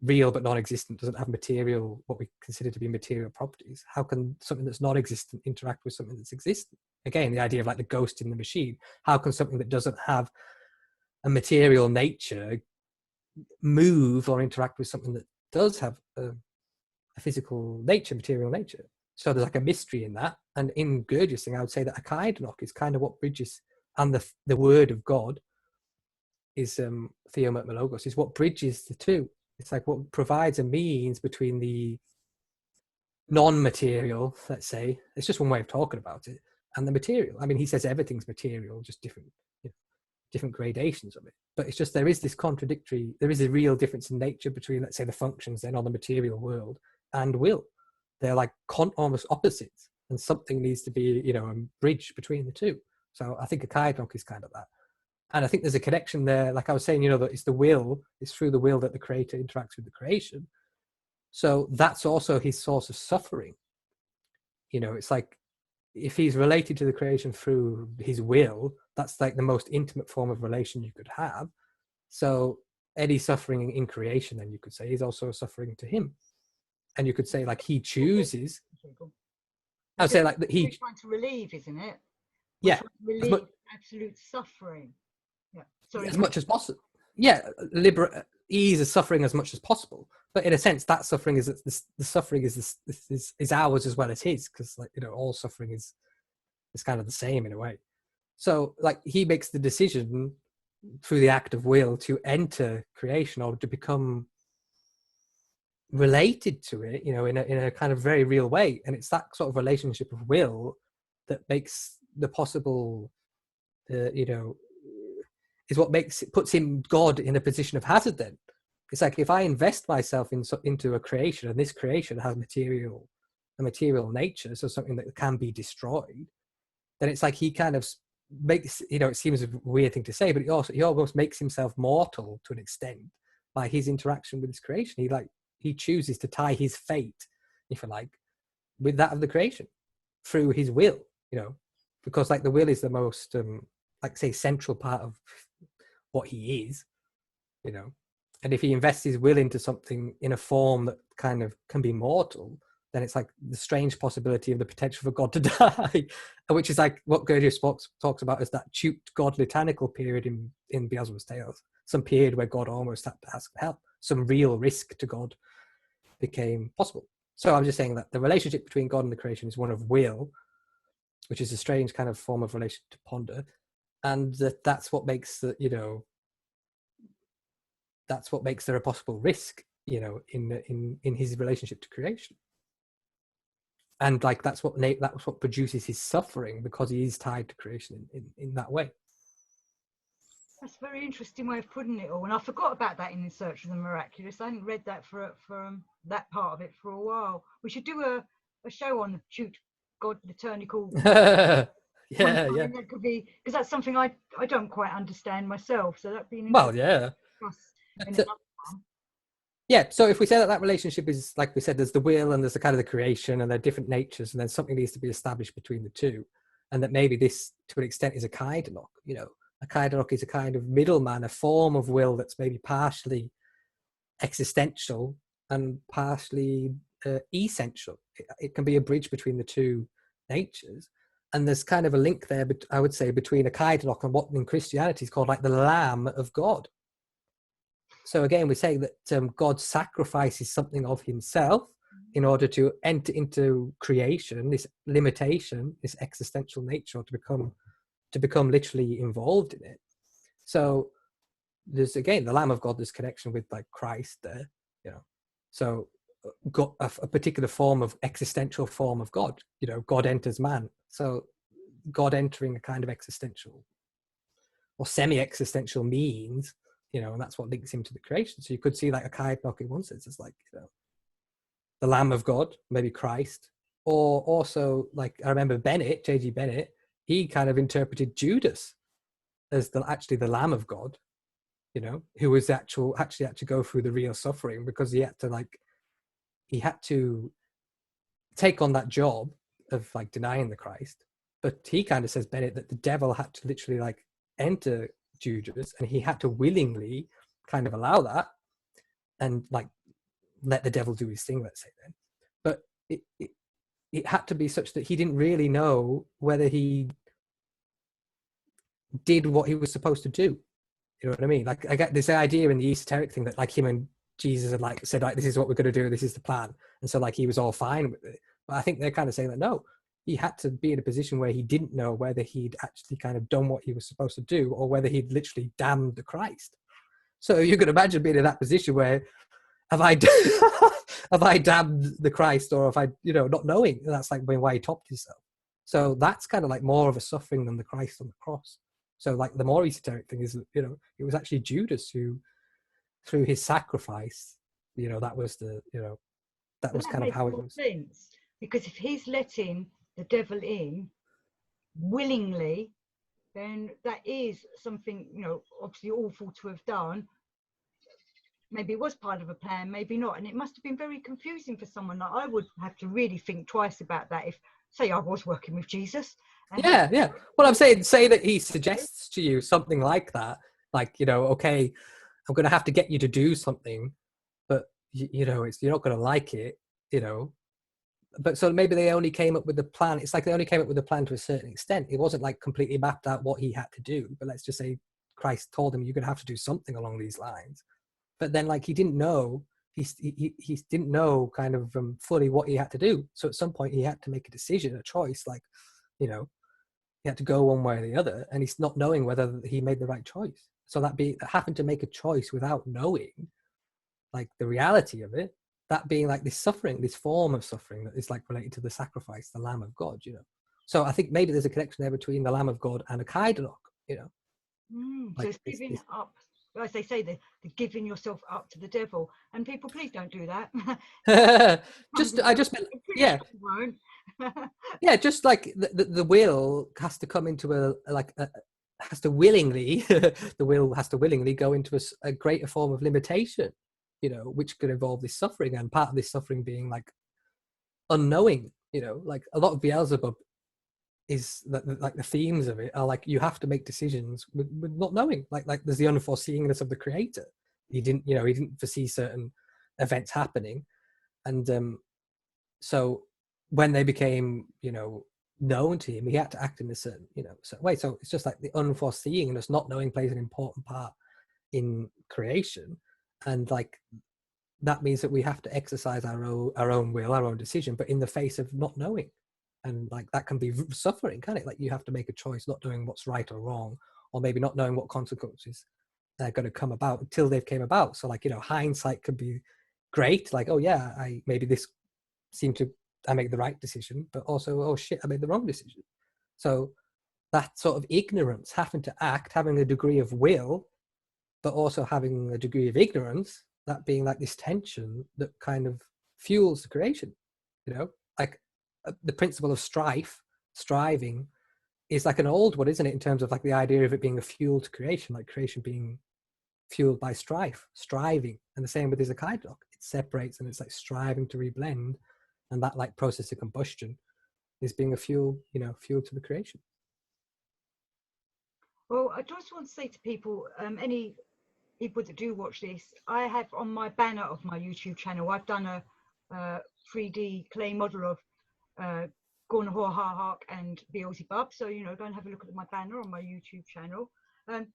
real but non-existent, doesn't have material, what we consider to be material properties. How can something that's non-existent interact with something that's existent? Again, the idea of like the ghost in the machine. How can something that doesn't have a material nature move or interact with something that does have a physical nature, material nature? So there's like a mystery in that. And in Gurdjieff's thing, I would say that a kaidanock is kind of what bridges, and the word of God is theometmelogos, is what bridges the two. It's like what provides a means between the non-material, let's say, it's just one way of talking about it, and the material. I mean, he says everything's material, just different gradations of it. But it's just there is a real difference in nature between, let's say, the functions then on the material world and will. They're like almost opposites, and something needs to be, a bridge between the two. So I think a kaidanock is kind of that. And I think there's a connection there, like I was saying, that it's through the will that the creator interacts with the creation. So that's also his source of suffering. It's like if he's related to the creation through his will, that's like the most intimate form of relation you could have. So any suffering in creation, then you could say, is also a suffering to him. And you could say like he chooses. I would say like that he's trying to relieve, isn't it? Yeah. Relieve absolute suffering. Yeah. Sorry. As much as possible. Yeah, ease is suffering as much as possible. But in a sense, that suffering is the suffering is ours as well as his, because like all suffering is kind of the same in a way. So like he makes the decision through the act of will to enter creation or to become related to it, in a kind of very real way. And it's that sort of relationship of will that makes the possible, is what puts him, God, in a position of hazard then. It's like if I invest myself into a creation, and this creation has a material nature, so something that can be destroyed, then it's like he kind of makes, it seems a weird thing to say, but he almost makes himself mortal to an extent by his interaction with his creation. He like he chooses to tie his fate, if you like, with that of the creation through his will, because like the will is the most, like say, central part of what he is, and if he invests his will into something in a form that kind of can be mortal, then it's like the strange possibility of the potential for God to die, which is like what Gurdjieff talks about as that cute God litanical period in Beelzebub's Tales, some period where God almost had to ask for help, some real risk to God became possible. So I'm just saying that the relationship between God and the creation is one of will, which is a strange kind of form of relation to ponder, and that's what makes that's what makes there a possible risk, in his relationship to creation. And like that's what produces his suffering, because he is tied to creation in that way. That's a very interesting way of putting it all, and I forgot about that in Search of the Miraculous. I hadn't read that for that part of it for a while. We should do a show on the cute God liturgical. yeah. That could be, because that's something I don't quite understand myself. So that'd be an well, yeah. Yeah, so if we say that relationship is, like we said, there's the will and there's the kind of the creation, and they're different natures, and then something needs to be established between the two, and that maybe this, to an extent, is a kaidalok. A kaidalok is a kind of middleman, a form of will that's maybe partially existential and partially essential. It can be a bridge between the two natures, and there's kind of a link there, but I would say, between a kaidalok and what in Christianity is called like the Lamb of God. So again, we say that God sacrifices something of himself in order to enter into creation, this limitation, this existential nature, to become literally involved in it. So there's, again, the Lamb of God, this connection with like Christ there, So got a particular form of existential form of God, God enters man. So God entering a kind of existential or semi-existential means, and that's what links him to the creation. So you could see like a kaidalok in one sense as like, the Lamb of God, maybe Christ, or also like, I remember J.G. Bennett, he kind of interpreted Judas as actually the Lamb of God, who was actually had to go through the real suffering, because he had to take on that job of like denying the Christ. But he kind of says, Bennett, that the devil had to literally like enter Judas, and he had to willingly kind of allow that and like let the devil do his thing, let's say then. But it had to be such that he didn't really know whether he did what he was supposed to do. You know what I mean? Like, I get this idea in the esoteric thing that like him and Jesus had like said, like, this is what we're going to do, this is the plan, and so like he was all fine with it. But I think they're kind of saying that no, he had to be in a position where he didn't know whether he'd actually kind of done what he was supposed to do, or whether he'd literally damned the Christ. So you can imagine being in that position where, have I damned the Christ, or have I, not knowing? That's like why he topped himself. So that's kind of like more of a suffering than the Christ on the cross. So like the more esoteric thing is that, it was actually Judas who, through his sacrifice, that was the, that was kind of how it was. Sense, because if he's letting the devil in willingly, then that is something, obviously awful to have done. Maybe it was part of a plan, maybe not. And it must have been very confusing for someone. Like, I would have to really think twice about that if, say, I was working with Jesus. Yeah. Well, I'm saying, say that he suggests to you something like that, like, okay, I'm going to have to get you to do something, but, you're not going to like it, But so maybe they only came up with the plan. It's like they only came up with the plan to a certain extent. It wasn't like completely mapped out what he had to do. But let's just say Christ told him, you're going to have to do something along these lines. But then like he didn't know, he didn't know kind of fully what he had to do. So at some point he had to make a decision, a choice, like, he had to go one way or the other, and he's not knowing whether he made the right choice. So that happened to make a choice without knowing like the reality of it, that being like this suffering, this form of suffering that is like related to the sacrifice, the Lamb of God, So I think maybe there's a connection there between the Lamb of God and a kaidalok, Like so it's giving up, as they say, the giving yourself up to the devil. And people, please don't do that. Yeah, just like the will has to come into has to willingly, the will has to willingly go into a greater form of limitation, you know, which could involve this suffering, and part of this suffering being like unknowing, you know, like a lot of Beelzebub is that, like the themes of it are like you have to make decisions with not knowing, like there's the unforeseeingness of the creator. He didn't foresee certain events happening, and so when they became, you know, known to him, he had to act in a certain, you know, certain way. So it's just like the unforeseeingness, not knowing, plays an important part in creation, and like that means that we have to exercise our own will, our own decision, but in the face of not knowing. And like that can be suffering, can it? Like you have to make a choice, not knowing what's right or wrong, or maybe not knowing what consequences are going to come about until they've came about. So like, you know, hindsight could be great, like, oh yeah, I made the right decision, but also, oh shit, I made the wrong decision. So that sort of ignorance, having to act, having a degree of will, but also having a degree of ignorance, that being like this tension that kind of fuels the creation, you know, like the principle of striving is like an old one, isn't it, in terms of like the idea of it being a fuel to creation, like creation being fueled by striving. And the same with the Kaidoc, it separates and it's like striving to reblend, and that like process of combustion is being a fuel, you know, fuel to the creation. Well, I just want to say to people, any people that do watch this, I have on my banner of my YouTube channel, I've done a 3D clay model of Gurdjieff and Beelzebub. So, you know, go and have a look at my banner on my YouTube channel. And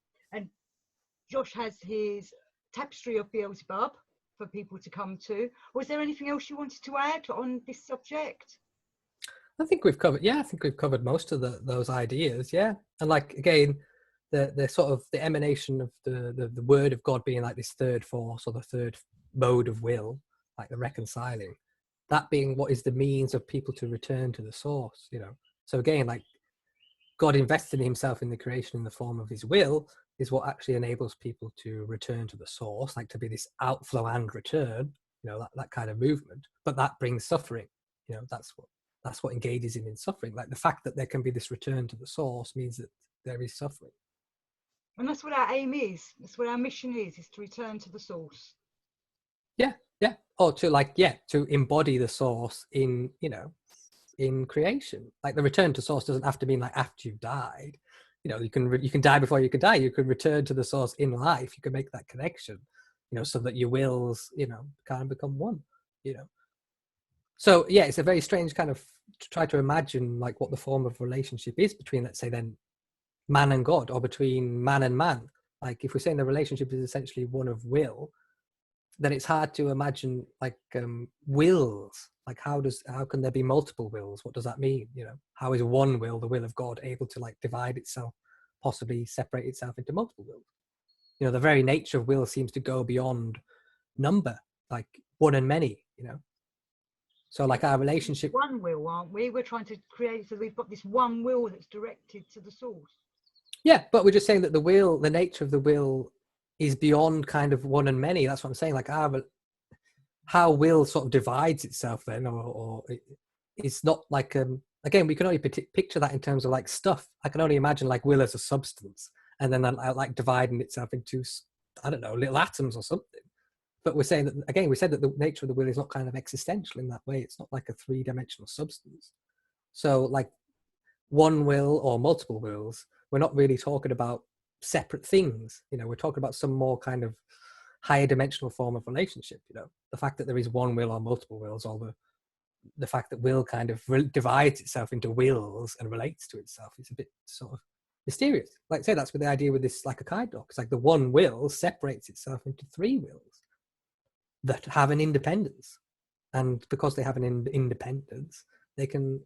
Josh has his tapestry of Beelzebub for people to come to. Was there anything else you wanted to add on this subject? I think we've covered most of those ideas. Yeah. And like, again, the sort of the emanation of the word of God being like this third force, or the third mode of will, like the reconciling, that being what is the means of people to return to the source, you know. So again, like God invested himself in the creation in the form of his will is what actually enables people to return to the source, like to be this outflow and return, you know, that kind of movement. But that brings suffering, you know, that's what engages him in suffering. Like the fact that there can be this return to the source means that there is suffering. And that's what our aim is. That's what our mission is to return to the source. Yeah. Or to like, to embody the source in, you know, in creation. Like the return to source doesn't have to mean like after you've died. You know, you can die before you can die. You can return to the source in life. You can make that connection, you know, so that your wills, you know, kind of become one, you know. So yeah, it's a very strange kind of to try to imagine like what the form of relationship is between, let's say, then man and God, or between man and man. Like if we're saying the relationship is essentially one of will, then it's hard to imagine like wills. Like how can there be multiple wills? What does that mean? You know, how is one will, the will of God, able to like divide itself, possibly separate itself into multiple wills? You know, the very nature of will seems to go beyond number, like one and many, you know. So like our relationship, one will, aren't we? We're trying to create, so we've got this one will that's directed to the source. yeah, but we're just saying that the nature of the will is beyond kind of one and many. That's what I'm saying. Like how will sort of divides itself then, or it's not like again, we can only picture that in terms of like stuff. I can only imagine like will as a substance, and then like dividing itself into, I don't know, little atoms or something. But we're saying that, again, we said that the nature of the will is not kind of existential in that way. It's not like a three-dimensional substance. So like one will or multiple wills, we're not really talking about separate things. You know, we're talking about some more kind of higher dimensional form of relationship. You know, the fact that there is one will or multiple wills, or the fact that will kind of divides itself into wills and relates to itself, is a bit sort of mysterious. Like I say, that's what the idea with this, like a Kaidoc. It's like the one will separates itself into three wills that have an independence, and because they have an independence, they can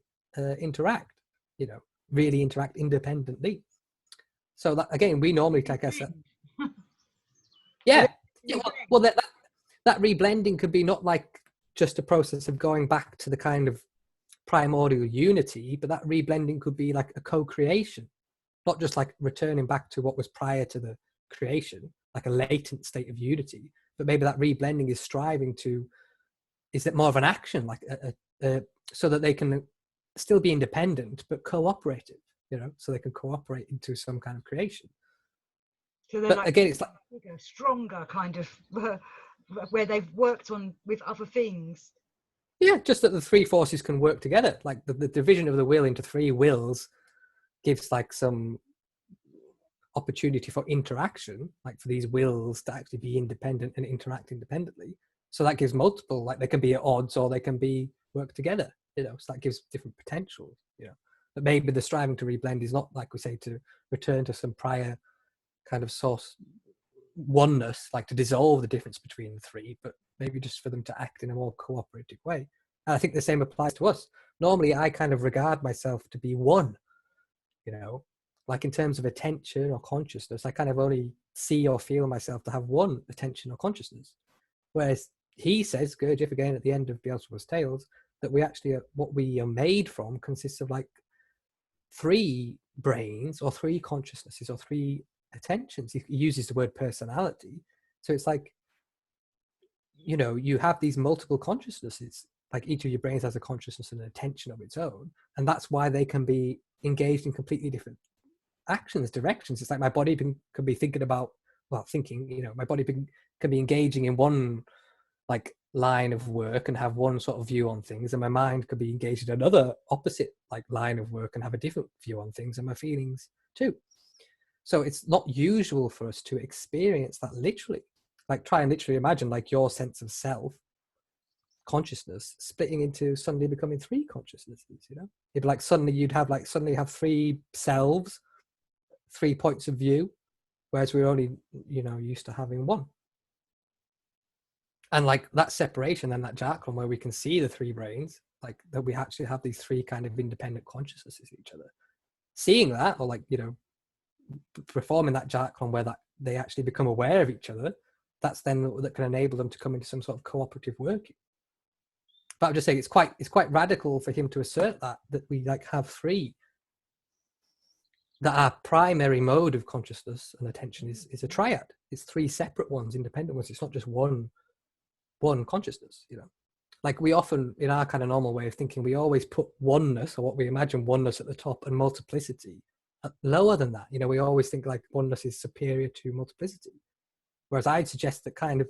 interact. You know, really interact independently. So that, again, we normally take ourselves. Yeah. Well, that reblending could be not like just a process of going back to the kind of primordial unity, but that reblending could be like a co-creation, not just like returning back to what was prior to the creation, like a latent state of unity, but maybe that reblending is striving to, is it more of an action, like so that they can still be independent but cooperative, you know, so they can cooperate into some kind of creation. So they're but like, again, it's like bigger, stronger kind of where they've worked on with other things. Yeah, just that the three forces can work together. Like the division of the will into three wills gives like some opportunity for interaction, like for these wills to actually be independent and interact independently. So that gives multiple, like they can be at odds or they can be work together, so that gives different potentials, but maybe the striving to reblend is not, like we say, to return to some prior kind of source oneness, like to dissolve the difference between the three, but maybe just for them to act in a more cooperative way. And I think the same applies to us. Normally I kind of regard myself to be one, like in terms of attention or consciousness, I kind of only see or feel myself to have one attention or consciousness. Whereas he says, Gurdjieff again at the end of Beelzebub's Tales, that we actually are, what we are made from consists of like three brains or three consciousnesses or three attentions. He uses the word personality. So it's like, you have these multiple consciousnesses, like each of your brains has a consciousness and an attention of its own. And that's why they can be engaged in completely different actions, directions. It's like my body can be thinking about, my body can be engaging in one like line of work and have one sort of view on things, and my mind could be engaged in another opposite like line of work and have a different view on things, and my feelings too. So it's not usual for us to experience that literally. Like try and literally imagine like your sense of self consciousness splitting into suddenly becoming three consciousnesses. It'd be like suddenly have three selves, 3 points of view, whereas we're only used to having one. And like that separation and that Djartklom, where we can see the three brains, like that we actually have these three kind of independent consciousnesses of each other. Seeing that, or like performing that Djartklom where that they actually become aware of each other, that can enable them to come into some sort of cooperative working. But I'm just saying it's quite radical for him to assert that we like have three, that our primary mode of consciousness and attention is a triad. It's three separate ones, independent ones. It's not just one consciousness. Like we often, in our kind of normal way of thinking, we always put oneness, or what we imagine oneness, at the top, and multiplicity lower than that. We always think like oneness is superior to multiplicity, whereas I'd suggest that kind of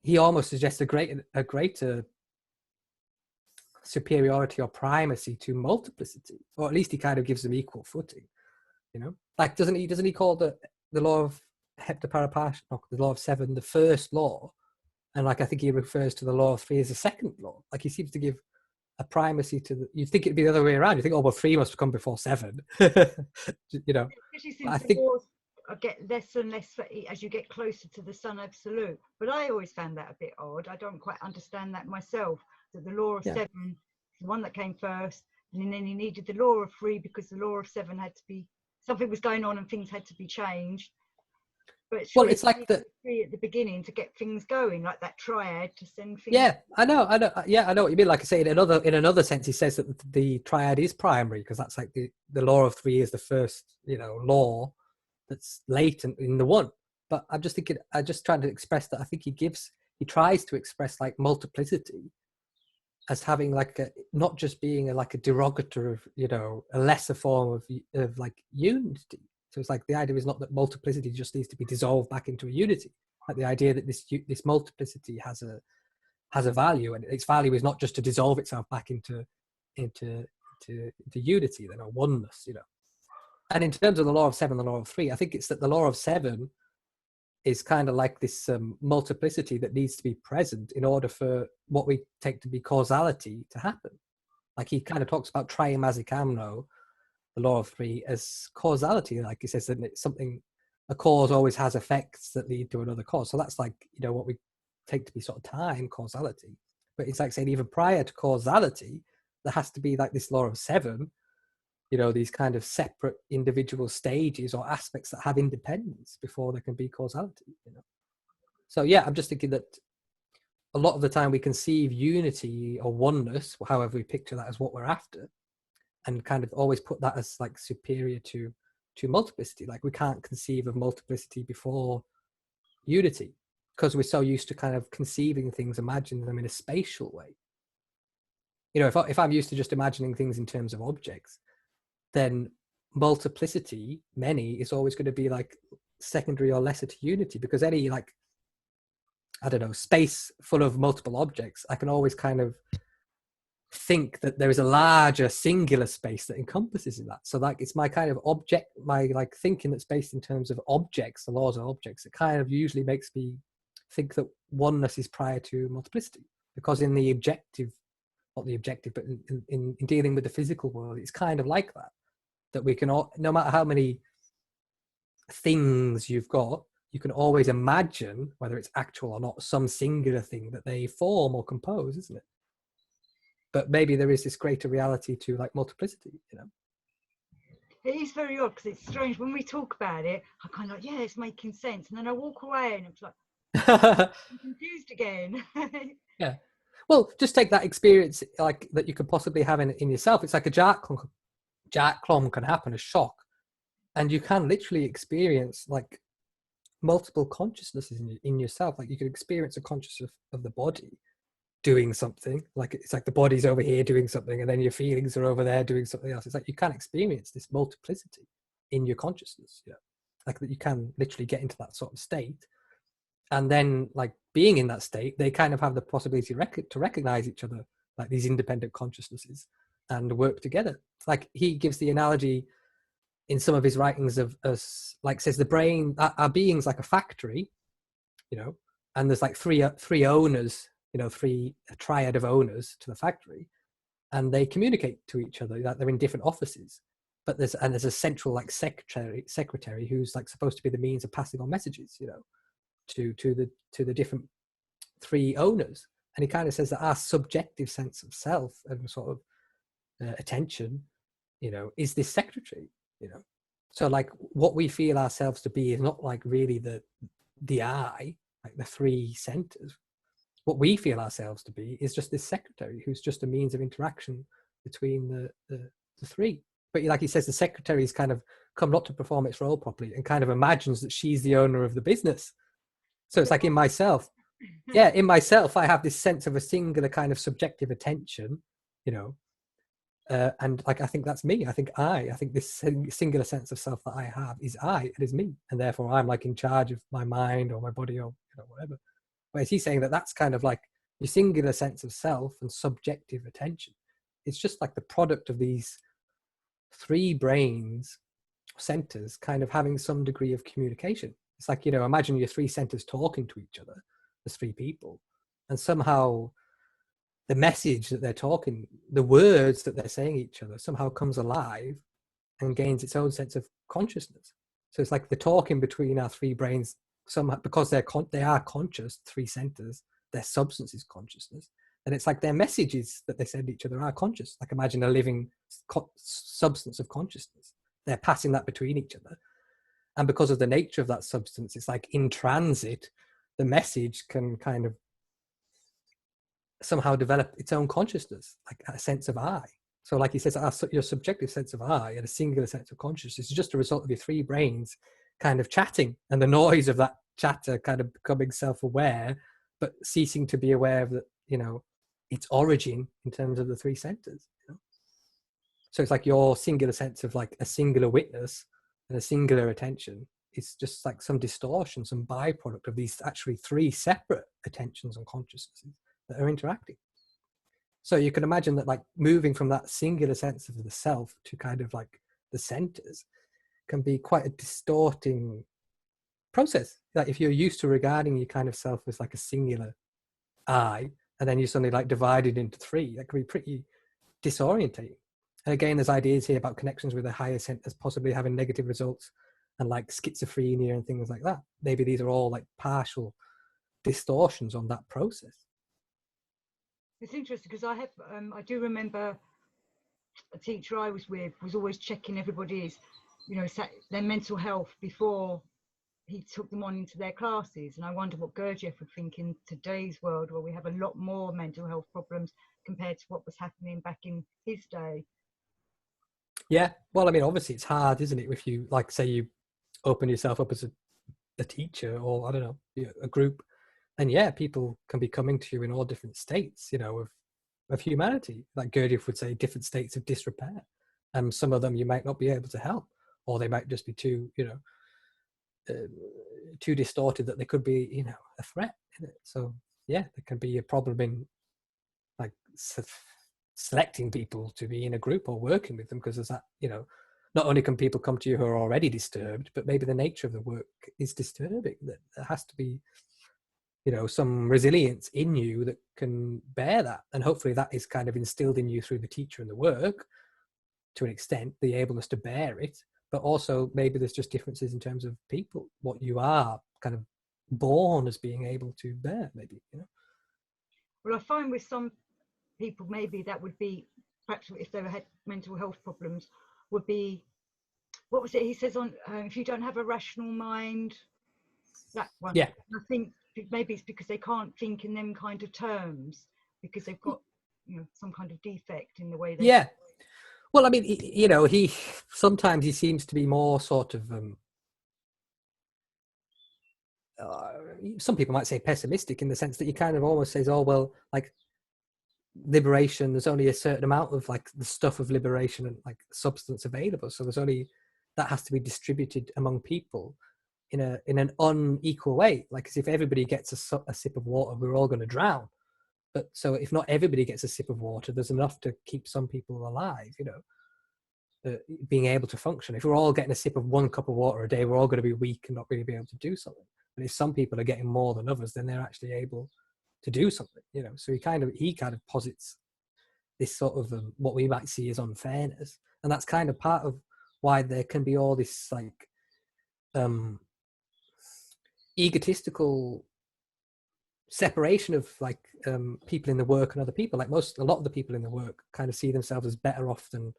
he almost suggests a greater superiority or primacy to multiplicity, or at least he kind of gives them equal footing. Like doesn't he call the law of heptaparapashno, the law of seven, the first law, and like I think he refers to the law of three as the second law. Like he seems to give a primacy to you'd think it'd be the other way around. You think, oh well, three must come before seven. Especially since I think laws get less and less as you get closer to the sun absolute. But I always found that a bit odd. I don't quite understand that myself, that the law of seven is the one that came first, and then you needed the law of three because the law of seven had to be, something was going on and things had to be changed. But well, it's like the three at the beginning to get things going, like that triad to send things. Yeah, I know. Yeah, I know what you mean. Like I say, in another sense, he says that the triad is primary, because that's like the law of three is the first, law that's latent in the one. But I'm just thinking, I'm just trying to express that I think he tries to express like multiplicity as having like not just being like a derogator of, a lesser form of like unity. So it's like the idea is not that multiplicity just needs to be dissolved back into a unity. Like the idea that this multiplicity has a value, and its value is not just to dissolve itself back into unity, then, or oneness. And in terms of the law of seven, the law of three, I think it's that the law of seven is kind of like this multiplicity that needs to be present in order for what we take to be causality to happen. Like he kind of talks about triamazikamno, the law of three, as causality. Like he says that it's something, a cause always has effects that lead to another cause. So that's like, what we take to be sort of time, causality. But it's like saying even prior to causality, there has to be like this law of seven, these kind of separate individual stages or aspects that have independence before there can be causality. So yeah, I'm just thinking that a lot of the time we conceive unity or oneness, however we picture that, as what we're after, and kind of always put that as like superior to multiplicity. Like we can't conceive of multiplicity before unity, because we're so used to kind of conceiving things, imagining them in a spatial way. If I'm used to just imagining things in terms of objects, then multiplicity, many, is always going to be like secondary or lesser to unity, because any like I don't know, space full of multiple objects, I can always kind of think that there is a larger singular space that encompasses in that. So like it's my kind of object, my like thinking that's based in terms of objects, the laws of objects. It kind of usually makes me think that oneness is prior to multiplicity, because in the objective, not the objective, but in dealing with the physical world, it's kind of like that we can all, no matter how many things you've got, you can always imagine, whether it's actual or not, some singular thing that they form or compose, isn't it? But maybe there is this greater reality to like multiplicity, you know. It is very odd because it's strange when we talk about it. I kind of like, yeah, it's making sense, and then I walk away and it's like, I'm confused again. Yeah. Well, just take that experience like that you could possibly have in yourself. It's like a Djartklom can happen, a shock, and you can literally experience like multiple consciousnesses in yourself. Like you could experience a consciousness of the body doing something, like it's like the body's over here doing something and then your feelings are over there doing something else. It's like you can experience this multiplicity in your consciousness, you know, like that you can literally get into that sort of state. And then like being in that state, they kind of have the possibility to recognize each other, like these independent consciousnesses, and work together. Like he gives the analogy in some of his writings of us, like says the brain, our being's like a factory, you know, and there's like three owners, you know, a triad of owners to the factory, and they communicate to each other, like they're in different offices, but there's a central like secretary who's like supposed to be the means of passing on messages, you know, to the different three owners. And he kind of says that our subjective sense of self and sort of attention, you know, is this secretary, you know. So like what we feel ourselves to be is not like really the I, like the three centers. What we feel ourselves to be is just this secretary who's just a means of interaction between the three. But like he says, the secretary's kind of come not to perform its role properly and kind of imagines that she's the owner of the business. So it's like in myself, in myself, I have this sense of a singular kind of subjective attention, you know, and like I think that's me. I think this singular sense of self that I have is it is me, and therefore I'm like in charge of my mind or my body or you know, whatever. Whereas he's saying that that's kind of like your singular sense of self and subjective attention. It's just like the product of these three brains centers kind of having some degree of communication. It's like, you know, imagine your three centers talking to each other as three people, and somehow the message that they're talking, the words that they're saying each other somehow comes alive and gains its own sense of consciousness. So it's like the talking between our three brains somehow, because they are conscious, three centers, their substance is consciousness, and it's like their messages that they send each other are conscious. Like imagine a living substance of consciousness, they're passing that between each other, and because of the nature of that substance, it's like in transit, the message can kind of somehow develop its own consciousness, like a sense of I. So like he says, your subjective sense of I and a singular sense of consciousness is just a result of your three brains kind of chatting, and the noise of that chatter kind of becoming self-aware, but ceasing to be aware of the, you know, its origin in terms of the three centers, you know? So it's like your singular sense of like a singular witness and a singular attention is just like some distortion, some byproduct of these actually three separate attentions and consciousnesses that are interacting. So you can imagine that like moving from that singular sense of the self to kind of like the centers can be quite a distorting process. Like if you're used to regarding your kind of self as like a singular I, and then you suddenly like divided into three, that can be pretty disorientating. And again, there's ideas here about connections with the higher centers possibly having negative results, and like schizophrenia and things like that. Maybe these are all like partial distortions on that process. It's interesting because I do remember a teacher I was with was always checking everybody's, you know, their mental health before he took them on into their classes. And I wonder what Gurdjieff would think in today's world, where we have a lot more mental health problems compared to what was happening back in his day. Yeah, well, I mean, obviously it's hard, isn't it? If you like, say you open yourself up as a teacher, or I don't know, a group, and yeah, people can be coming to you in all different states, you know, of humanity. Like Gurdjieff would say, different states of disrepair, and some of them you might not be able to help, or they might just be too, you know, too distorted that they could be, you know, a threat. Isn't it? So yeah, there can be a problem in like selecting people to be in a group or working with them, because there's that, you know, not only can people come to you who are already disturbed, but maybe the nature of the work is disturbing. That there has to be, you know, some resilience in you that can bear that, and hopefully that is kind of instilled in you through the teacher and the work to an extent, the ableness to bear it. But also maybe there's just differences in terms of people, what you are kind of born as being able to bear, maybe, you know. Well, I find with some people, maybe that would be, perhaps if they had mental health problems, would be, what was it he says on, if you don't have a rational mind, that one. Yeah. I think maybe it's because they can't think in them kind of terms, because they've got, you know, some kind of defect in the way they. Yeah. Well, I mean, you know, he sometimes he seems to be more sort of, some people might say pessimistic, in the sense that he kind of almost says, oh, well, like liberation, there's only a certain amount of like the stuff of liberation and like substance available. So there's only, that has to be distributed among people in an unequal way. Like as if everybody gets a sip of water, we're all going to drown. But so if not everybody gets a sip of water, there's enough to keep some people alive, you know. Being able to function. If we're all getting a sip of 1 cup of water a day, we're all going to be weak and not really be able to do something. But if some people are getting more than others, then they're actually able to do something, you know. So he kind of posits this sort of what we might see as unfairness, and that's kind of part of why there can be all this like egotistical separation of like people in the work and other people. Like a lot of the people in the work kind of see themselves as better off than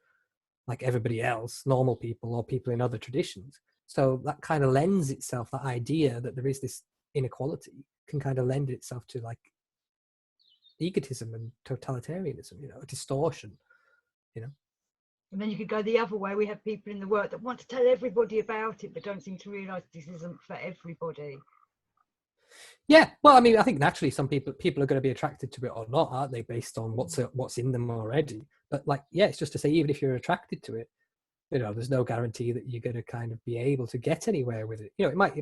like everybody else, normal people or people in other traditions. So that kind of lends itself, that idea that there is this inequality can kind of lend itself to like egotism and totalitarianism, you know, a distortion, you know. And then you could go the other way. We have people in the work that want to tell everybody about it, but don't seem to realise this isn't for everybody. Yeah, well, I mean, I think naturally some people are going to be attracted to it or not, aren't they, based on what's in them already. But like, yeah, it's just to say, even if you're attracted to it, you know, there's no guarantee that you're going to kind of be able to get anywhere with it. You know, you might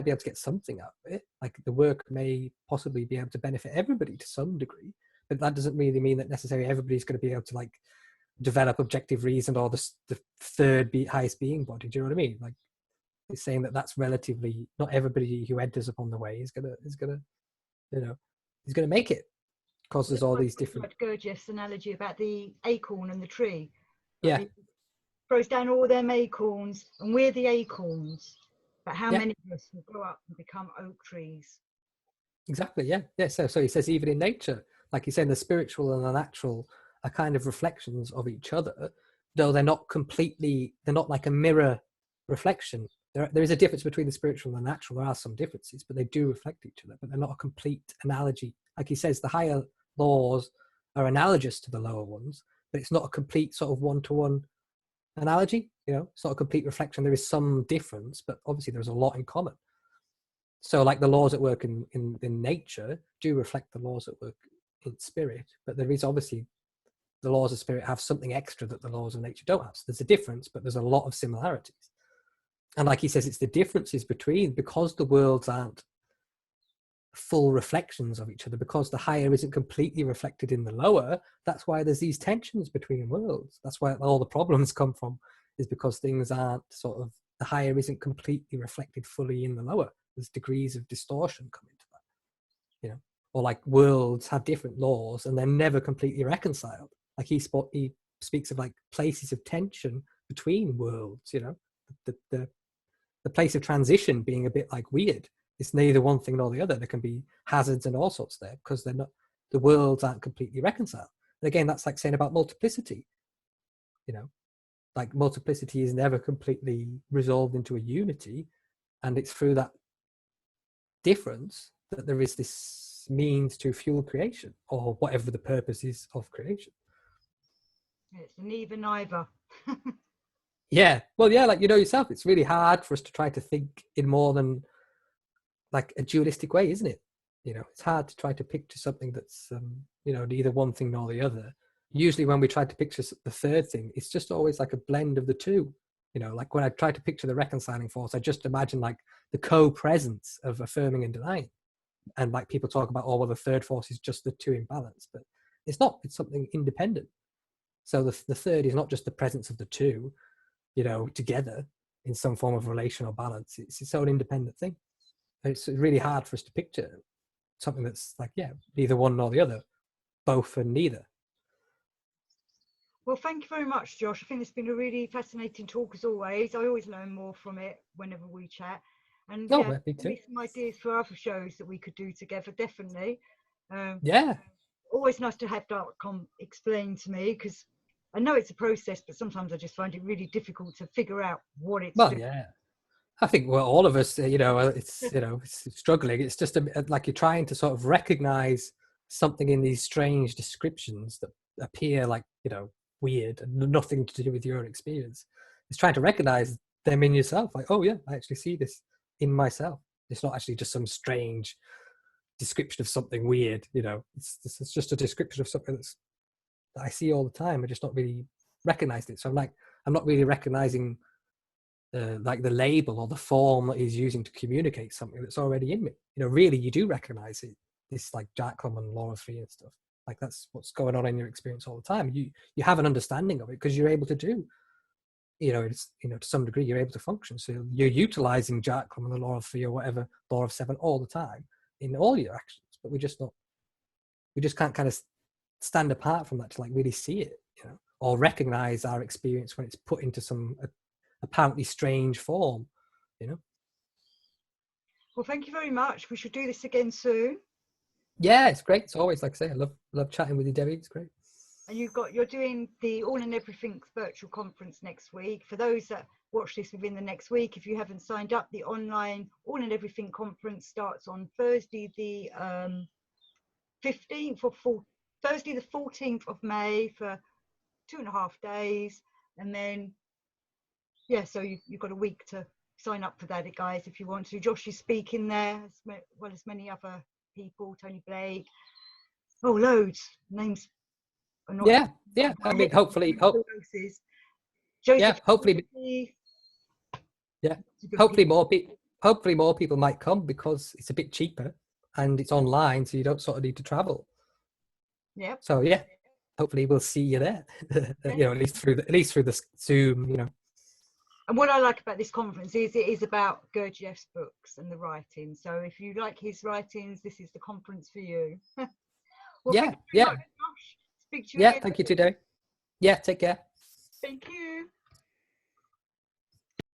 be able to get something out of it. Like the work may possibly be able to benefit everybody to some degree, but that doesn't really mean that necessarily everybody's going to be able to like develop objective reason or the third highest being body. Do you know what I mean? Like, it's saying that that's relatively, not everybody who enters upon the way is gonna you know, is gonna make it, because there's all these different. Like Gurdjieff's analogy about the acorn and the tree. Yeah. He throws down all them acorns, and we're the acorns. But how many of us will grow up and become oak trees? Exactly. Yeah. Yeah. So he says even in nature, like he's saying, the spiritual and the natural are kind of reflections of each other, though they're not like a mirror reflection. There is a difference between the spiritual and the natural. There are some differences, but they do reflect each other, but they're not a complete analogy. Like he says, the higher laws are analogous to the lower ones, but it's not a complete sort of one-to-one analogy. You know, it's not a complete reflection. There is some difference, but obviously there's a lot in common. So like the laws at work in nature do reflect the laws at work in spirit, but there is obviously the laws of spirit have something extra that the laws of nature don't have. So there's a difference, but there's a lot of similarities. And like he says, it's the differences between, because the worlds aren't full reflections of each other, because the higher isn't completely reflected in the lower, that's why there's these tensions between worlds. That's why all the problems come from, is because things aren't sort of, the higher isn't completely reflected fully in the lower. There's degrees of distortion come into that, you know. Or like worlds have different laws and they're never completely reconciled. Like he speaks of like places of tension between worlds, you know, the place of transition being a bit like weird. It's neither one thing nor the other. There can be hazards and all sorts there because they're not, the worlds aren't completely reconciled. And again, that's like saying about multiplicity, you know, like multiplicity is never completely resolved into a unity. And it's through that difference that there is this means to fuel creation, or whatever the purpose is of creation. It's neither neither. Yeah, well, yeah, like you know yourself, it's really hard for us to try to think in more than like a dualistic way, isn't it? You know, it's hard to try to picture something that's you know, neither one thing nor the other. Usually when we try to picture the third thing, it's just always like a blend of the two. You know, like when I try to picture the reconciling force, I just imagine like the co-presence of affirming and denying. And like people talk about, oh, well, the third force is just the two in balance, but it's not. It's something independent. So the third is not just the presence of the two, you know, together in some form of relational balance. It's its own independent thing. It's really hard for us to picture something that's like, yeah, neither one nor the other, both and neither. Well, thank you very much, Josh. I think it's been a really fascinating talk as always. I always learn more from it whenever we chat. And Oh, yeah, me too. maybe some ideas for other shows that we could do together, definitely. Yeah. Always nice to have Djartklom explained to me, because I know it's a process, but sometimes I just find it really difficult to figure out what it's Well, doing. yeah. I think well, all of us, you know, it's struggling. It's just like you're trying to sort of recognize something in these strange descriptions that appear like, you know, weird and nothing to do with your own experience. It's trying to recognize them in yourself. Like, oh yeah, I actually see this in myself. It's not actually just some strange description of something weird. You know, it's just a description of something that I see all the time. I just not really recognized it. So I'm not really recognizing like the label or the form that he's using to communicate something that's already in me. You know, really, you do recognize it. This like Djartklom and Law of Three and stuff. Like that's what's going on in your experience all the time. You have an understanding of it because you're able to do. You know, it's, you know, to some degree you're able to function. So you're utilizing Djartklom and the Law of Three or whatever, Law of Seven all the time in all your actions. But we just can't kind of stand apart from that to like really see it, you know, or recognize our experience when it's put into some apparently strange form, you know. Well, thank you very much. We should do this again soon. Yeah, it's great. It's always, like I say, I love chatting with you, Debbie. It's great. And you're doing the All and Everything virtual conference next week. For those that watch this within the next week, if you haven't signed up, the online All and Everything conference starts on Thursday the 15th or Thursday the 14th of May for 2.5 days. And then, yeah, so you've got a week to sign up for that, guys, if you want to. Josh is speaking there, as well as many other people, Tony Blake. Oh, loads. Names are not. Yeah. I mean, hopefully, Joseph. hopefully, yeah. Hopefully more people might come because it's a bit cheaper and it's online, so you don't sort of need to travel. Yeah. So yeah, hopefully we'll see you there. You know, at least through the Zoom. You know. And what I like about this conference is it is about Gurdjieff's books and the writing. So if you like his writings, this is the conference for you. Well, Yeah. thank you very much, Josh. Speak to you again. Thank you today. Yeah, take care. Thank you.